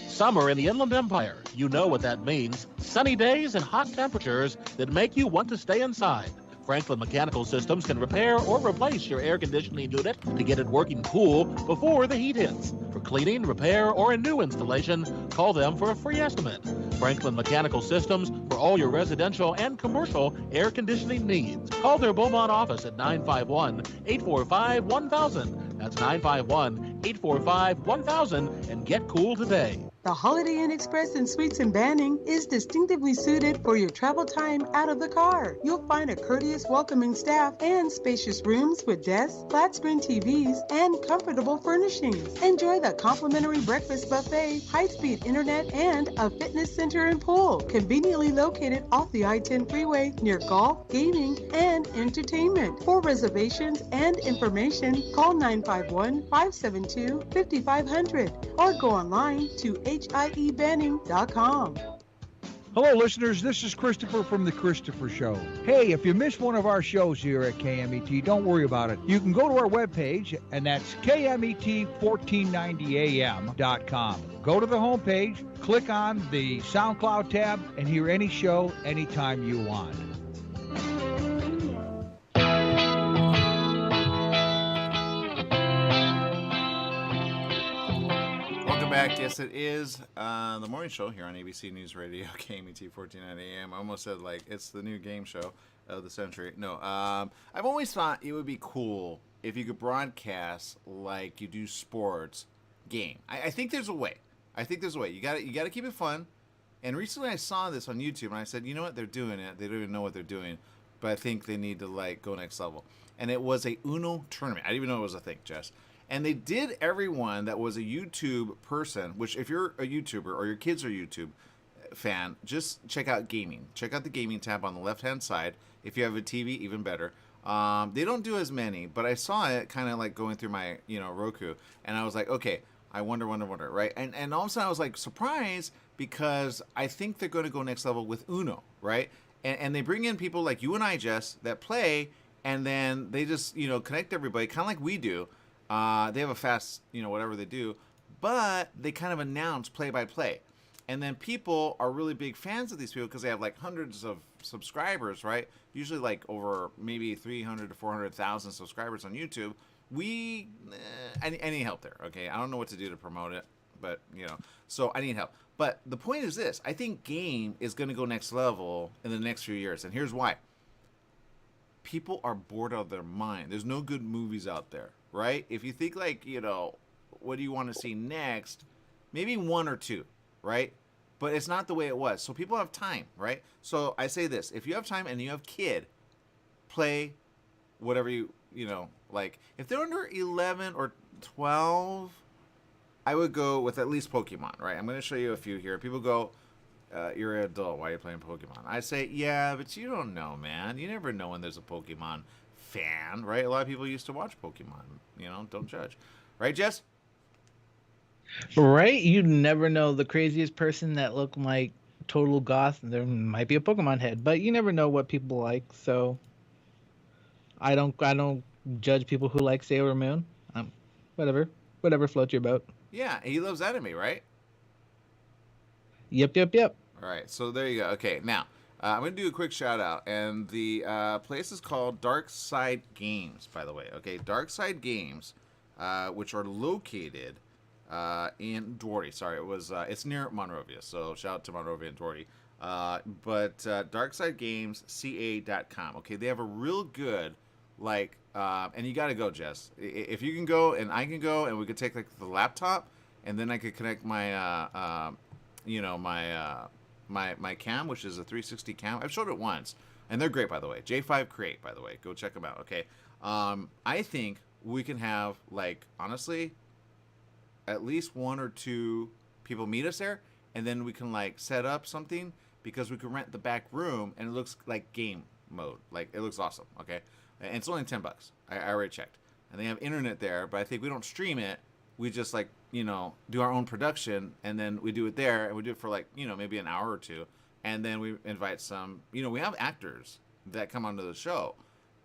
Speaker 5: Summer in the Inland Empire. You know what that means. Sunny days and hot temperatures that make you want to stay inside. Franklin Mechanical Systems can repair or replace your air conditioning unit to get it working cool before the heat hits. For cleaning, repair, or a new installation, call them for a free estimate. Franklin Mechanical Systems for all your residential and commercial air conditioning needs. Call their Beaumont office at 951-845-1000. That's 951-845-1000 and get cool today.
Speaker 11: The Holiday Inn Express and Suites in Banning is distinctively suited for your travel time out of the car. You'll find a courteous, welcoming staff and spacious rooms with desks, flat-screen TVs, and comfortable furnishings. Enjoy the complimentary breakfast buffet, high-speed internet, and a fitness center and pool, conveniently located off the I-10 freeway near golf, gaming, and entertainment. For reservations and information, call 951-572-5500 or go online to HIEBanning.com.
Speaker 10: Hello, listeners. This is Christopher from The Christopher Show. Hey, if you missed one of our shows here at KMET, don't worry about it. You can go to our webpage, and that's KMET1490am.com. Go to the homepage, click on the SoundCloud tab, and hear any show anytime you want.
Speaker 1: Welcome back. Yes, it is the morning show here on ABC News Radio, KMET 1490 AM. I almost said, like, it's the new game show of the century. No, I've always thought it would be cool if you could broadcast like you do sports game. I think there's a way. You got to keep it fun. And recently I saw this on YouTube, and I said, you know what? They're doing it. They don't even know what they're doing. But I think they need to, like, go next level. And it was a Uno tournament. I didn't even know it was a thing, Jess. And they did everyone that was a YouTube person, which if you're a YouTuber or your kids are YouTube fan, just check out gaming. Check out the gaming tab on the left-hand side. If you have a TV, even better. They don't do as many, but I saw it kind of like going through my, Roku. And I was like, okay, I wonder, right? And all of a sudden I was like surprised because I think they're going to go next level with Uno, right? And they bring in people like you and I, Jess, that play, and then they just, connect everybody, kind of like we do. They have a fast, whatever they do, but they kind of announce play by play. And then people are really big fans of these people because they have like hundreds of subscribers, right? Usually like over maybe 300 to 400,000 subscribers on YouTube. I need help there, okay? I don't know what to do to promote it, but, so I need help. But the point is this. I think game is going to go next level in the next few years, and here's why. People are bored out of their mind. There's no good movies out there, right? If you think like, what do you want to see next? Maybe one or two, right? But it's not the way it was. So people have time, right? So I say this. If you have time and you have kid, play whatever you like. If they're under 11 or 12, I would go with at least Pokemon, right? I'm going to show you a few here. People go, you're an adult. Why are you playing Pokemon? I say, yeah, but you don't know, man. You never know when there's a Pokemon fan, right? A lot of people used to watch Pokemon. Don't judge. Right, Jess?
Speaker 3: Right? You never know. The craziest person that looked like total goth, there might be a Pokemon head, but you never know what people like. So I don't judge people who like Sailor Moon. Whatever floats your boat.
Speaker 1: Yeah, he loves anime, right?
Speaker 3: Yep.
Speaker 1: All right, so there you go. Okay, now I'm going to do a quick shout out, and the place is called Dark Side Games, by the way. Okay, Dark Side Games, which are located in Duarte. Sorry, it's near Monrovia, so shout out to Monrovia and Duarte. But DarksideGamesCA.com. Okay, they have a real good, and you got to go, Jess. If you can go, and I can go, and we could take like the laptop, and then I could connect my, my cam, which is a 360 cam. I've showed it once, and they're great, by the way. J5 Create, by the way. Go check them out. Okay, I think we can have honestly, at least one or two people meet us there, and then we can set up something because we can rent the back room, and it looks like game mode. It looks awesome. Okay. And it's only $10. I already checked. And they have internet there, but I think we don't stream it. We just do our own production, and then we do it there, and we do it for maybe an hour or two. And then we invite some, we have actors that come onto the show.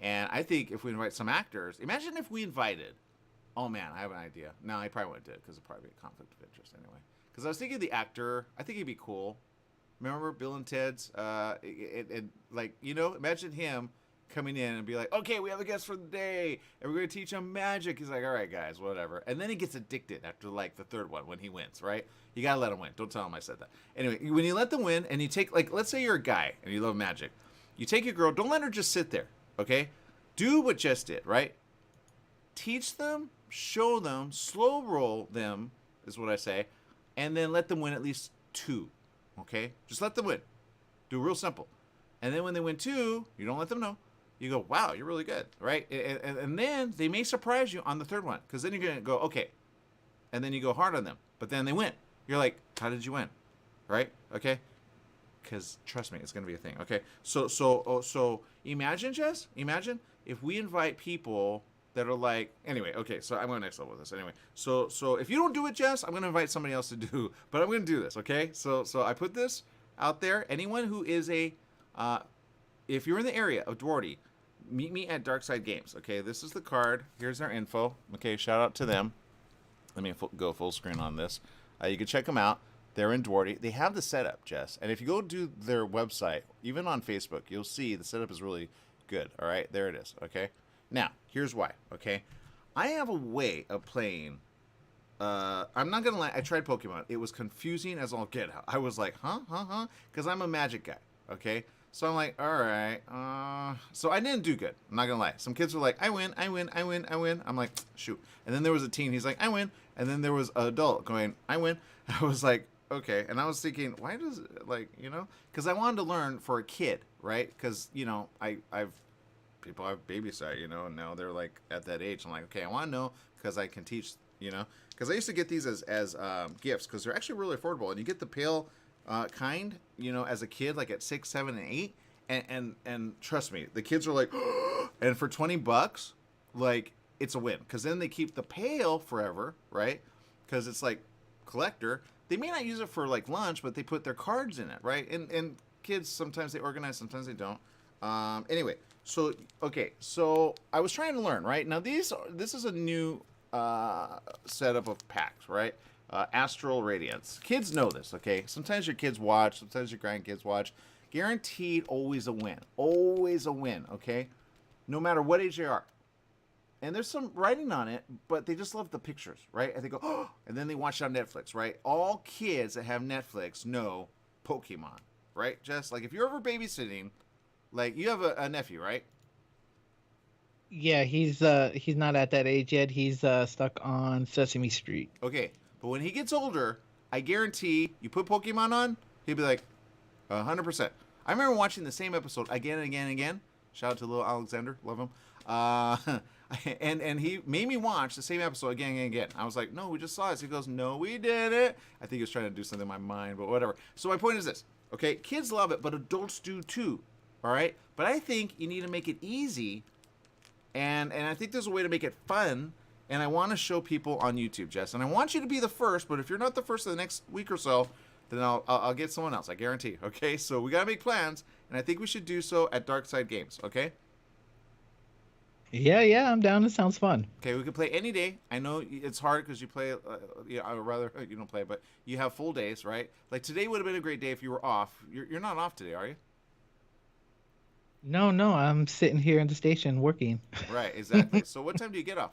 Speaker 1: And I think if we invite some actors, imagine if we invited, oh man, I have an idea. No, I probably wouldn't do it because it'd probably be a conflict of interest anyway. Because I was thinking the actor, I think he'd be cool. Remember Bill and Ted's, imagine him coming in and be like, okay, we have a guest for the day, and we're going to teach him magic. He's like, all right, guys, whatever. And then he gets addicted after the third one when he wins, right? You got to let him win. Don't tell him I said that. Anyway, when you let them win and you take, let's say you're a guy and you love magic. You take your girl, don't let her just sit there, okay? Do what Jess did, right? Teach them, show them, slow roll them, is what I say, and then let them win at least 2, okay? Just let them win. Do real simple. And then when they win 2, you don't let them know. You go, wow, you're really good, right? And then they may surprise you on the third one, because then you're going to go, okay. And then you go hard on them, but then they win. You're like, how did you win? Right? Okay? Because trust me, it's going to be a thing, okay? So imagine, Jess, if we invite people that are anyway, okay, so I'm going next level with this anyway. So if you don't do it, Jess, I'm going to invite somebody else to do, but I'm going to do this, okay? So I put this out there, anyone who is if you're in the area of Duarte, meet me at Darkside Games. Okay, this is the card. Here's our info. Okay, shout out to them. Let me go full screen on this. You can check them out. They're in Duarte. They have the setup, Jess. And if you go to their website, even on Facebook, you'll see the setup is really good. All right, there it is. Okay. Now, here's why. Okay, I have a way of playing. I'm not gonna lie. I tried Pokemon. It was confusing as all get out. I was like, huh, because I'm a Magic guy. Okay. So I'm like, all right. So I didn't do good. I'm not gonna lie. Some kids were like, I win. I'm like, shoot. And then there was a teen. He's like, I win. And then there was an adult going, I win. I was like, okay. And I was thinking, why does it, like, because I wanted to learn for a kid, right? Because people I've babysat, and now they're like at that age. I'm like, okay, I want to know because I can teach, because I used to get these as gifts because they're actually really affordable, and you get the pale kind, as a kid, like at 6, 7, and 8, and trust me, the kids are like, and for $20, like it's a win because then they keep the pail forever, right? Because it's like collector. They may not use it for like lunch, but they put their cards in it, right? And kids sometimes they organize, sometimes they don't. Anyway, so I was trying to learn, right? Now this is a new setup of packs, right? Astral Radiance. Kids know this, okay? Sometimes your kids watch, sometimes your grandkids watch. Guaranteed always a win. Always a win, okay? No matter what age they are. And there's some writing on it, but they just love the pictures, right? And they go, oh, and then they watch it on Netflix, right? All kids that have Netflix know Pokemon, right? Just like if you're ever babysitting, like you have a nephew, right?
Speaker 3: Yeah, he's not at that age yet. He's stuck on Sesame Street.
Speaker 1: Okay, but when he gets older, I guarantee you put Pokemon on, he'll be like 100%. I remember watching the same episode again and again and again. Shout out to little Alexander, love him. And he made me watch the same episode again and again. I was like, no, we just saw this. He goes, no, we didn't. I think he was trying to do something in my mind, but whatever. So my point is this, okay? Kids love it, but adults do too, all right? But I think you need to make it easy, and I think there's a way to make it fun, and I want to show people on YouTube, Jess. And I want you to be the first, but if you're not the first in the next week or so, then I'll get someone else, I guarantee, okay? So we got to make plans, and I think we should do so at Darkside Games, okay?
Speaker 3: Yeah, I'm down. It sounds fun.
Speaker 1: Okay, we can play any day. I know it's hard because you play, I would rather you don't play, but you have full days, right? Like today would have been a great day if you were off. You're not off today, are you?
Speaker 3: No, I'm sitting here in the station working.
Speaker 1: Right, exactly. So what time do you get off?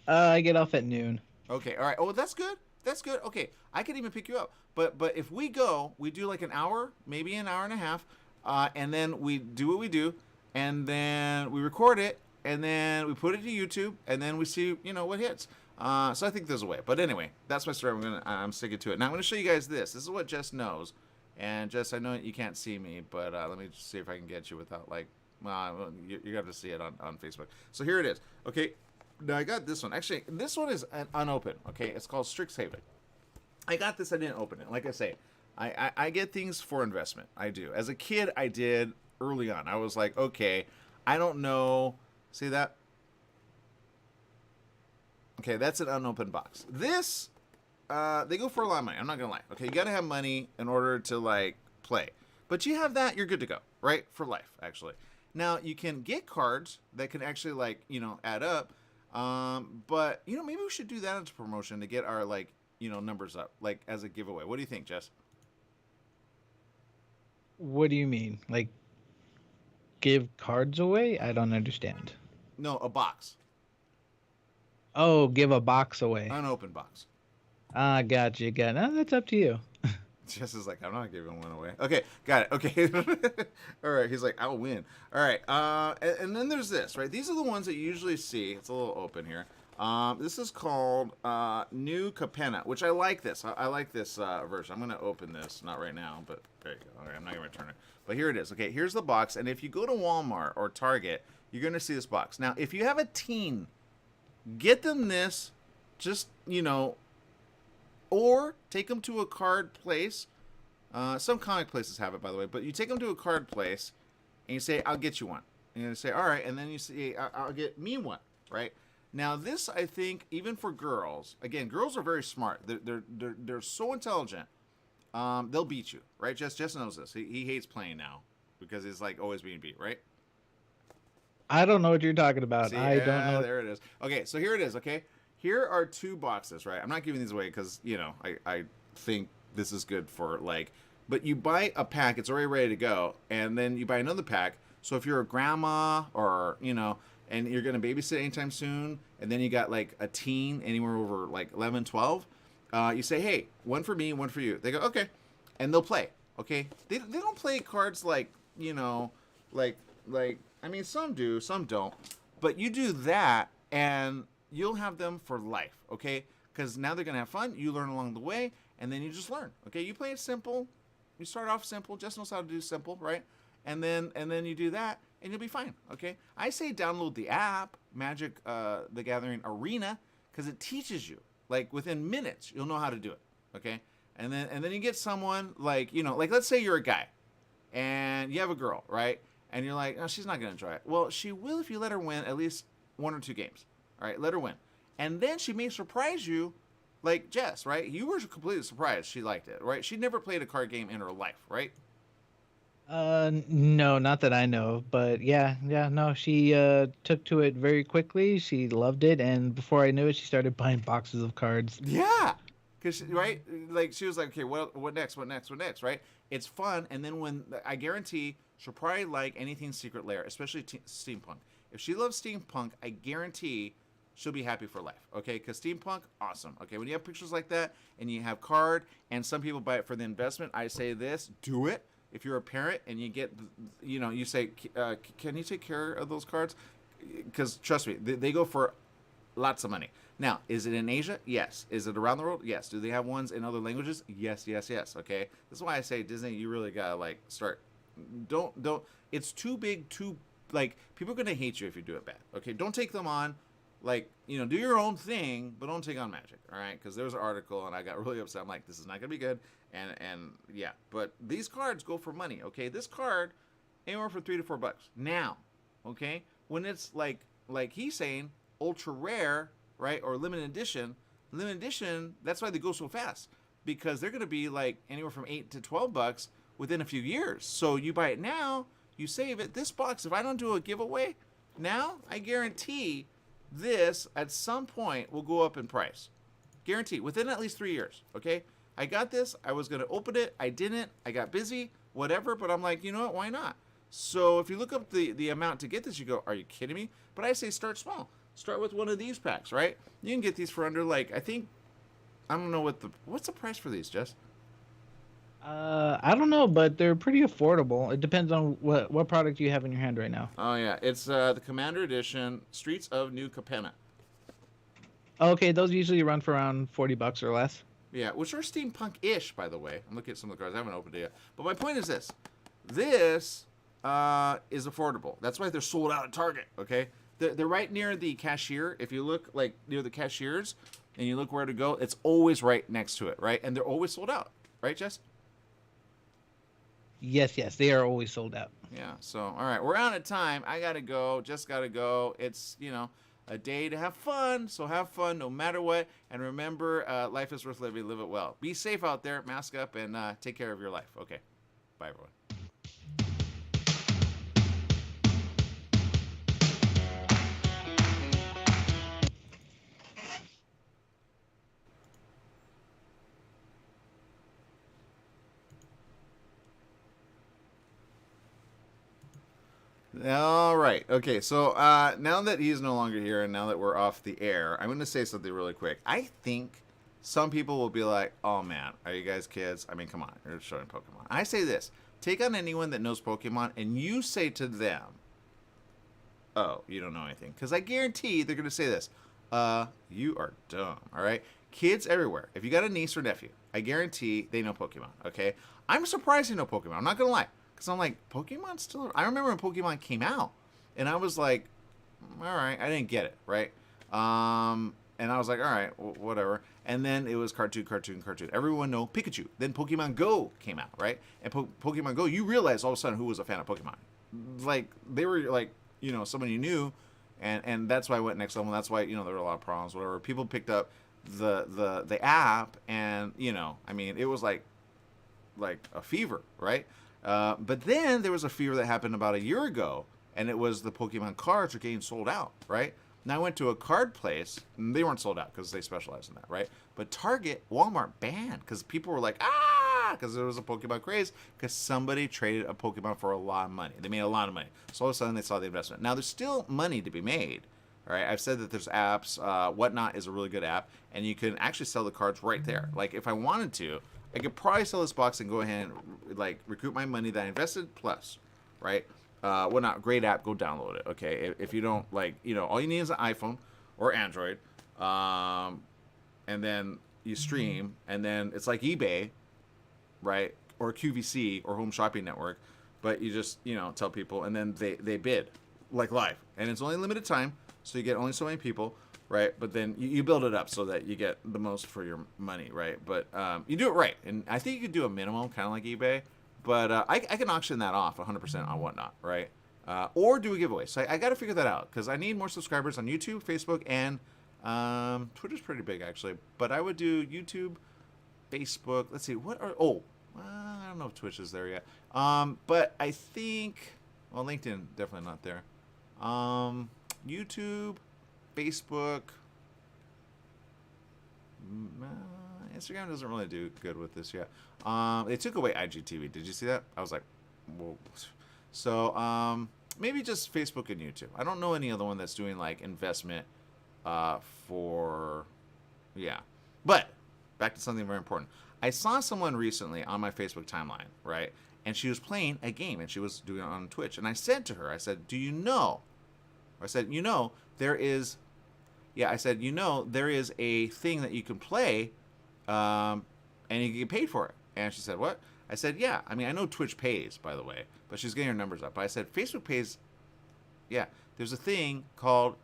Speaker 3: I get off at noon.
Speaker 1: Okay, all right. Oh, that's good. That's good. Okay, I could even pick you up. But if we go, we do like an hour, maybe an hour and a half, and then we do what we do. And then we record it, and then we put it to YouTube, and then we see, what hits. So I think there's a way. But anyway, that's my story. I'm sticking to it. Now I'm going to show you guys this. This is what Jess knows. And Jess, I know you can't see me, but let me just see if I can get you without you got to see it on Facebook. So here it is. Okay, now I got this one. Actually, this one is unopened. Okay, it's called Strixhaven. I got this. I didn't open it. Like I say, I get things for investment. I do. As a kid, I did. Early on, I was like, okay, I don't know. See that? Okay, that's an unopened box. This, they go for a lot of money. I'm not gonna lie. Okay, you gotta have money in order to like play. But you have that, you're good to go, right? For life, actually. Now you can get cards that can actually like add up. But maybe we should do that as a promotion to get our numbers up, like as a giveaway. What do you think, Jess?
Speaker 3: What do you mean, like? Give cards away? I don't understand.
Speaker 1: No, a box.
Speaker 3: Oh, give a box away.
Speaker 1: Unopened box.
Speaker 3: Gotcha. No, that's up to you.
Speaker 1: Jess is like, I'm not giving one away. Okay, got it. Okay. All right. He's like, I'll win. All right. And then there's this, right? These are the ones that you usually see. It's a little open here. This is called New Capenna, which I like this. I like this version. I'm going to open this. Not right now, but there you go. All right, I'm not going to return it. But here it is. Okay, here's the box. And if you go to Walmart or Target, you're going to see this box. Now, if you have a teen, get them this. Just, or take them to a card place. Some comic places have it, by the way. But you take them to a card place, and you say, I'll get you one. And you say, all right. And then you say, I'll get me one, right? Now, this, I think, even for girls, again, girls are very smart. They're so intelligent. they'll beat you, right? Jess knows this. He hates playing now because he's like always being beat, right?
Speaker 3: I don't know what you're talking about.
Speaker 1: See,
Speaker 3: I don't know.
Speaker 1: There it is. Okay, so here it is. Okay, here are 2 boxes, right? I'm not giving these away because I think this is good for like, but you buy a pack, it's already ready to go, and then you buy another pack. So if you're a grandma or and you're gonna babysit anytime soon, and then you got like a teen anywhere over like 11, 12, you say, hey, one for me, one for you. They go, okay, and they'll play. Okay, they don't play cards like like. I mean, some do, some don't. But you do that, and you'll have them for life, okay? Because now they're going to have fun. You learn along the way, and then you just learn, okay? You play it simple. You start off simple. Jess knows how to do simple, right? And then you do that, and you'll be fine, okay? I say download the app, Magic the Gathering Arena, because it teaches you. Like, within minutes, you'll know how to do it, okay? And then you get someone, like, like let's say you're a guy, and you have a girl, right? And you're like, oh, she's not going to enjoy it. Well, she will if you let her win at least 1 or 2 games. All right, let her win. And then she may surprise you like Jess, right? You were completely surprised she liked it, right? She never played a card game in her life, right?
Speaker 3: No, not that I know. But yeah, no, she took to it very quickly. She loved it. And before I knew it, she started buying boxes of cards.
Speaker 1: Yeah. Because, right? Like, she was like, okay, what next, right? It's fun. And then when, I guarantee, she'll probably like anything Secret Lair, especially steampunk. If she loves steampunk, I guarantee she'll be happy for life, okay? Because steampunk, awesome, okay? When you have pictures like that, and you have card, and some people buy it for the investment, I say this, do it. If you're a parent, and you get, you say, can you take care of those cards? Because, trust me, they go for lots of money. Now, is it in Asia? Yes. Is it around the world? Yes. Do they have ones in other languages? Yes, okay? This is why I say, Disney, you really gotta, like, start. Don't. It's too big, like, people are going to hate you if you do it bad, okay? Don't take them on, like, do your own thing, but don't take on Magic, all right? Because there was an article, and I got really upset. I'm like, this is not going to be good, and yeah. But these cards go for money, okay? This card, anywhere from $3 to $4. Now, okay? When it's, like he's saying, ultra rare, right, or limited edition, that's why they go so fast. Because they're going to be, like, anywhere from $8 to $12 within a few years. So you buy it now, you save it. This box, if I don't do a giveaway now, I guarantee this at some point will go up in price. Guarantee, within at least 3 years, okay? I got this, I was going to open it, I didn't, I got busy, whatever, but I'm like, you know what, why not? So if you look up the amount to get this, you go, are you kidding me? But I say start small. Start with one of these packs, right? You can get these for under, like, I don't know what's the price for these, Jess?
Speaker 3: I don't know, but they're pretty affordable. It depends on what product you have in your hand right now.
Speaker 1: Oh yeah, it's the Commander Edition, Streets of New Capenna.
Speaker 3: Okay, those usually run for around $40 or less.
Speaker 1: Yeah, which are steampunk-ish, by the way. I'm looking at some of the cards. I haven't opened it yet. But my point is this. This is affordable. That's why they're sold out at Target, okay? They're right near the cashier. If you look, like, near the cashiers and you look where to go, it's always right next to it, right? And they're always sold out. Right, Jess?
Speaker 3: Yes, they are always sold out.
Speaker 1: Yeah, so, all right, we're out of time. I got to go. Just got to go. It's, a day to have fun, so have fun no matter what. And remember, life is worth living. Live it well. Be safe out there. Mask up and take care of your life. Okay, bye, everyone. All right. Okay. So now that he's no longer here and now that we're off the air, I'm going to say something really quick. I think some people will be like, oh, man, are you guys kids? I mean, come on. You're showing Pokemon. I say this. Take on anyone that knows Pokemon and you say to them, oh, you don't know anything. Because I guarantee they're going to say this. You are dumb. All right. Kids everywhere. If you got a niece or nephew, I guarantee they know Pokemon. Okay. I'm surprised they know Pokemon. I'm not going to lie. Because I'm like, Pokemon still... I remember when Pokemon came out, and I was like, all right, I didn't get it, right? And I was like, all right, whatever. And then it was cartoon. Everyone know Pikachu. Then Pokemon Go came out, right? And Pokemon Go, you realize all of a sudden who was a fan of Pokemon. Like, they were like, someone you knew, and that's why I went next level. And that's why, there were a lot of problems, whatever. People picked up the app, and, I mean, it was like, like a fever, right? But then there was a fever that happened about a year ago, and it was the Pokemon cards are getting sold out, right? Now I went to a card place, and they weren't sold out because they specialize in that, right? But Target, Walmart banned because people were like, because there was a Pokemon craze because somebody traded a Pokemon for a lot of money. They made a lot of money. So all of a sudden they saw the investment. Now there's still money to be made. All right, I've said that there's apps. Whatnot is a really good app, and you can actually sell the cards right there. Like if I wanted to, I could probably sell this box and go ahead and like recoup my money that I invested plus, right? Whatnot, great app. Go download it. Okay, if you don't like, all you need is an iPhone or Android, and then you stream, and then it's like eBay, right? Or QVC or Home Shopping Network, but you just tell people, and then they bid like live, and it's only limited time. So you get only so many people, right? But then you build it up so that you get the most for your money, right? But you do it right. And I think you could do a minimum, kind of like eBay. But I can auction that off 100% on Whatnot, right? Or do a giveaway. So I got to figure that out because I need more subscribers on YouTube, Facebook, and Twitter's pretty big, actually. But I would do YouTube, Facebook. Let's see. I don't know if Twitch is there yet. But I think, LinkedIn, definitely not there. YouTube, Facebook, Instagram doesn't really do good with this yet. They took away IGTV. Did you see that? I was like, whoa. So maybe just Facebook and YouTube. I don't know any other one that's doing like investment for, yeah. But back to something very important. I saw someone recently on my Facebook timeline, right? And she was playing a game and she was doing it on Twitch. And I said to her, I said, do you know? I said, there is a thing that you can play, and you get paid for it. And she said, what? I said, yeah. I mean, I know Twitch pays, by the way, but she's getting her numbers up. But I said, Facebook pays, yeah. There's a thing called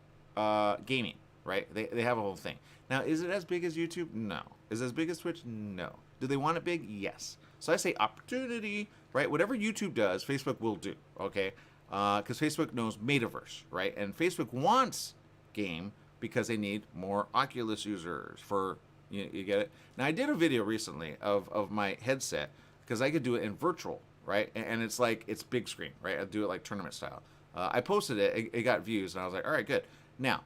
Speaker 1: gaming, right? They have a whole thing. Now, is it as big as YouTube? No. Is it as big as Twitch? No. Do they want it big? Yes. So I say opportunity, right? Whatever YouTube does, Facebook will do, okay? Because Facebook knows metaverse, right? And Facebook wants game because they need more Oculus users for, you get it? Now, I did a video recently of my headset because I could do it in virtual, right? And it's like, it's big screen, right? I do it like tournament style. I posted it. It got views, and I was like, all right, good. Now,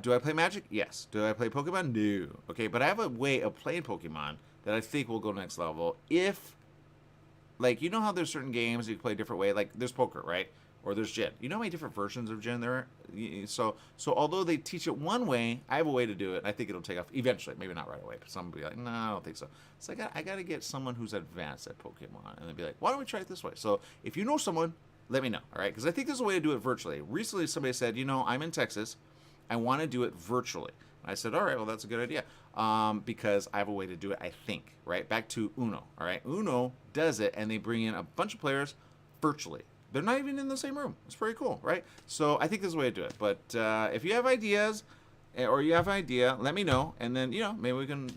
Speaker 1: do I play Magic? Yes. Do I play Pokemon? No. Okay, but I have a way of playing Pokemon that I think will go next level if, like, how there's certain games you can play a different way? Like, there's poker, right? Or there's Gen. You know how many different versions of Gen there are? So although they teach it one way, I have a way to do it. I think it'll take off eventually. Maybe not right away. But some will be like, no, I don't think so. So I got to get someone who's advanced at Pokemon. And they'll be like, why don't we try it this way? So if you know someone, let me know. All right? Because I think there's a way to do it virtually. Recently, somebody said, I'm in Texas. I want to do it virtually. And I said, all right, well, that's a good idea. Because I have a way to do it, I think. Right? Back to Uno. All right? Uno does it, and they bring in a bunch of players virtually. They're not even in the same room. It's pretty cool, right? So I think there's a way to do it. But if you have ideas or you have an idea, let me know. And then, maybe we can,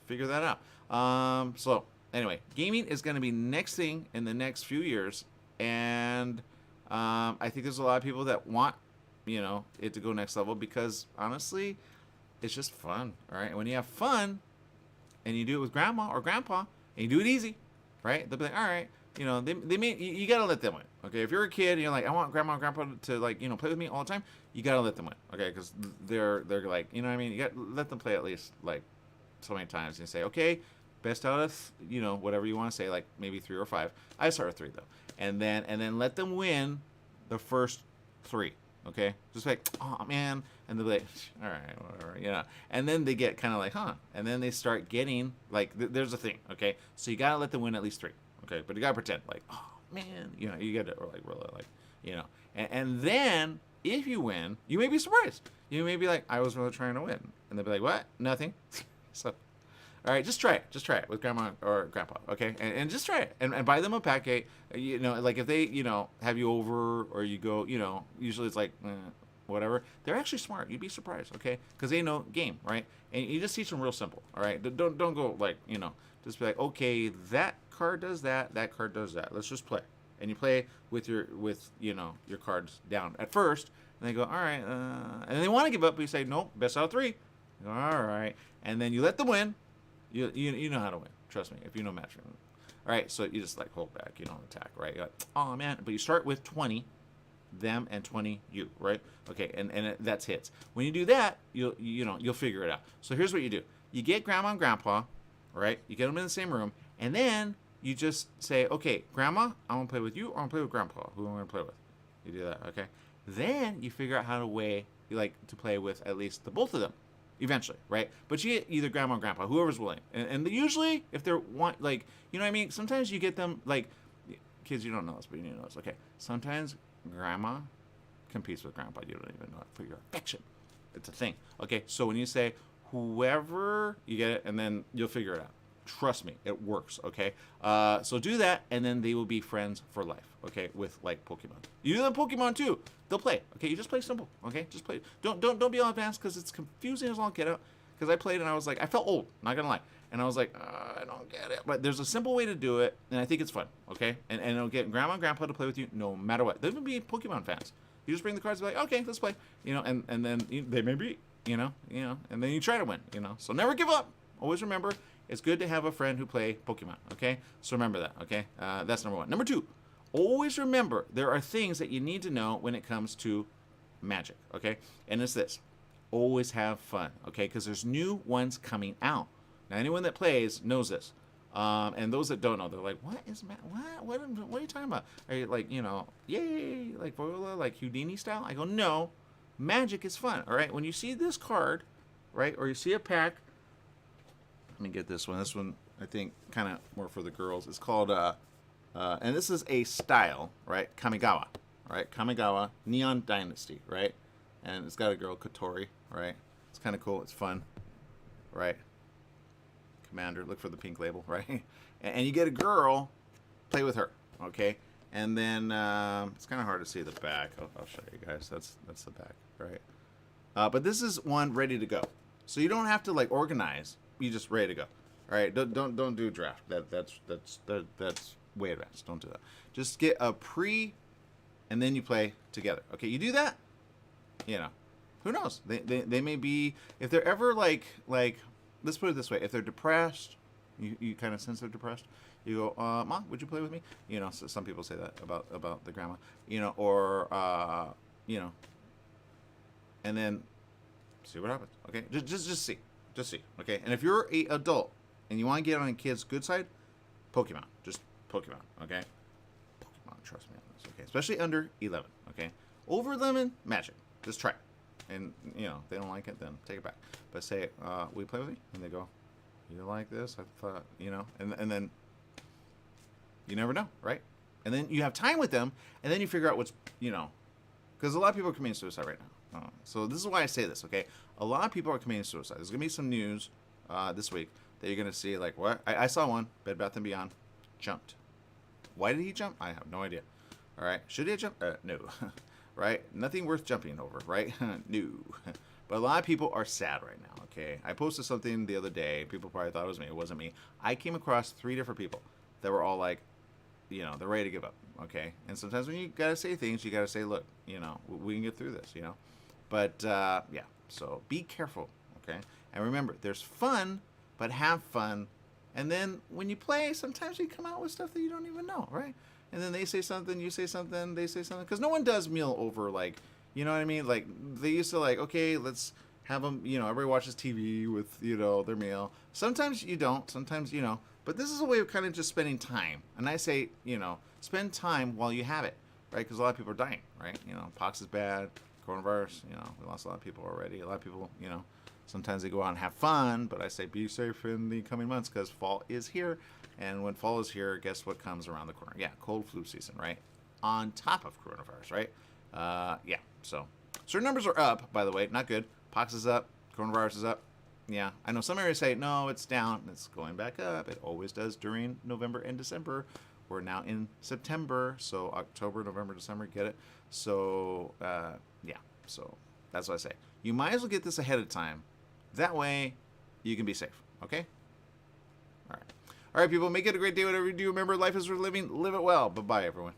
Speaker 1: figure that out. So anyway, gaming is going to be next thing in the next few years. And I think there's a lot of people that want, it to go next level because, honestly, it's just fun, all right? And when you have fun and you do it with grandma or grandpa and you do it easy, right? They'll be like, all right. They may, you gotta let them win. Okay, if you're a kid and you're like, I want grandma and grandpa to like, play with me all the time, you gotta let them win. Okay, because they're like, you know what I mean? You gotta let them play at least like so many times and say, okay, best out of whatever you want to say, like maybe 3 or 5. I start with 3 though, and then let them win the first 3. Okay, just like, oh man, and they'll be like, all right, whatever, and then they get kind of like, huh, and then they start getting like, there's a thing. Okay, so you gotta let them win at least 3. Okay, but you gotta pretend like, oh man, you gotta like really like, and then if you win, you may be surprised. You may be like, I was really trying to win, and they'll be like, what? Nothing. So, all right, just try it with grandma or grandpa, okay, and just try it, and buy them a packet. Like if they have you over or you go, usually it's like whatever. They're actually smart. You'd be surprised, okay, because they know game, right? And you just teach them real simple, all right. Don't go like just be like, okay, that card does that, that card does that. Let's just play. And you play with your cards down at first, and they go, all right, and they want to give up, but you say, nope, best out of 3. You go, all right, and then you let them win. You know how to win. Trust me, if you know matching. All right, so you just like hold back, you don't attack, right? You're like, oh man, but you start with 20 them and 20 you, right? Okay, and that's hits. When you do that, you'll figure it out. So here's what you do: you get Grandma and Grandpa, right? You get them in the same room, and then you just say, okay, Grandma, I want to play with you, or I want to play with Grandpa. Who am I going to play with? You do that, okay? Then you figure out how to play with at least the both of them, eventually, right? But you get either Grandma or Grandpa, whoever's willing, and usually if they're like, you know what I mean? Sometimes you get them like, kids, you don't know this, but you need to know this. Okay, sometimes Grandma competes with Grandpa. You don't even know it for your affection. It's a thing. Okay, so when you say whoever, you get it, and then you'll figure it out. Trust me, it works. Okay, so do that, and then they will be friends for life. Okay, with like Pokemon. You do them Pokemon too. They'll play. Okay, you just play simple. Okay, just play. Don't be all advanced because it's confusing as all get out. Because I played and I was like, I felt old. Not gonna lie. And I was like, I don't get it. But there's a simple way to do it, and I think it's fun. Okay, and it'll get Grandma and Grandpa to play with you no matter what. They'll even be Pokemon fans. You just bring the cards and be like, okay, let's play. And then they may be, and then you try to win. So never give up. Always remember, it's good to have a friend who play Pokemon. Okay, so remember that. Okay, that's number one. Number two, always remember there are things that you need to know when it comes to Magic. Okay, and it's this: always have fun. Okay, because there's new ones coming out. Now, anyone that plays knows this. And those that don't know, they're like, what is what are you talking about? Are you like, yay, like Viola, like Houdini style? I go, no, Magic is fun. All right, when you see this card, right, or you see a pack, let me get this one. This one, I think, kind of more for the girls. It's called, and this is a style, right, Kamigawa, right, Kamigawa Neon Dynasty, right, and it's got a girl, Kotori, right, it's kind of cool, it's fun, right. Commander, look for the pink label, right? And you get a girl, play with her, okay? And then it's kind of hard to see the back. I'll show you guys. That's the back, right? But this is one ready to go, so you don't have to like organize. You just ready to go. All right? Don't do draft. That's way advanced. Don't do that. Just get a pre, and then you play together. Okay? You do that. Who knows? They may be, if they're ever like. Let's put it this way: if they're depressed, you kind of sense they're depressed. You go, Mom, would you play with me? So some people say that about the grandma. Or and then see what happens. Okay, just see, Okay, and if you're an adult and you want to get on a kid's good side, Pokemon, just Pokemon. Okay, Pokemon, trust me on this. Okay, especially under 11. Okay, over 11, Magic. Just try it. And, they don't like it, then take it back. But say, will you play with me? And they go, you like this? I thought, and then you never know, right? And then you have time with them, and then you figure out what's, because a lot of people are committing suicide right now. So this is why I say this, okay? A lot of people are committing suicide. There's going to be some news this week that you're going to see, like, what? I saw one, Bed Bath & Beyond, jumped. Why did he jump? I have no idea. All right. Should he have jumped? No. Right? Nothing worth jumping over, right? No. But a lot of people are sad right now, okay? I posted something the other day. People probably thought it was me. It wasn't me. I came across 3 different people that were all like, they're ready to give up, okay? And sometimes when you got to say things, you got to say, look, we can get through this, But, yeah, so be careful, okay? And remember, there's fun, but have fun. And then when you play, sometimes you come out with stuff that you don't even know, right? And then they say something, you say something, they say something. Because no one does meal over, like, you know what I mean? Like, they used to, like, okay, let's have them, everybody watches TV with, their meal. Sometimes you don't. Sometimes, But this is a way of kind of just spending time. And I say, spend time while you have it, right? Because a lot of people are dying, right? Pox is bad, coronavirus, we lost a lot of people already. A lot of people, sometimes they go out and have fun. But I say be safe in the coming months because fall is here. And when fall is here, guess what comes around the corner? Yeah, cold flu season, right? On top of coronavirus, right? Yeah, so certain numbers are up, by the way. Not good. Pox is up. Coronavirus is up. Yeah, I know some areas say, no, it's down. It's going back up. It always does during November and December. We're now in September, so October, November, December, get it? So, yeah, so that's what I say. You might as well get this ahead of time. That way, you can be safe, okay? All right. All right, people, make it a great day, whatever you do. Remember, life is worth living. Live it well. Bye-bye, everyone.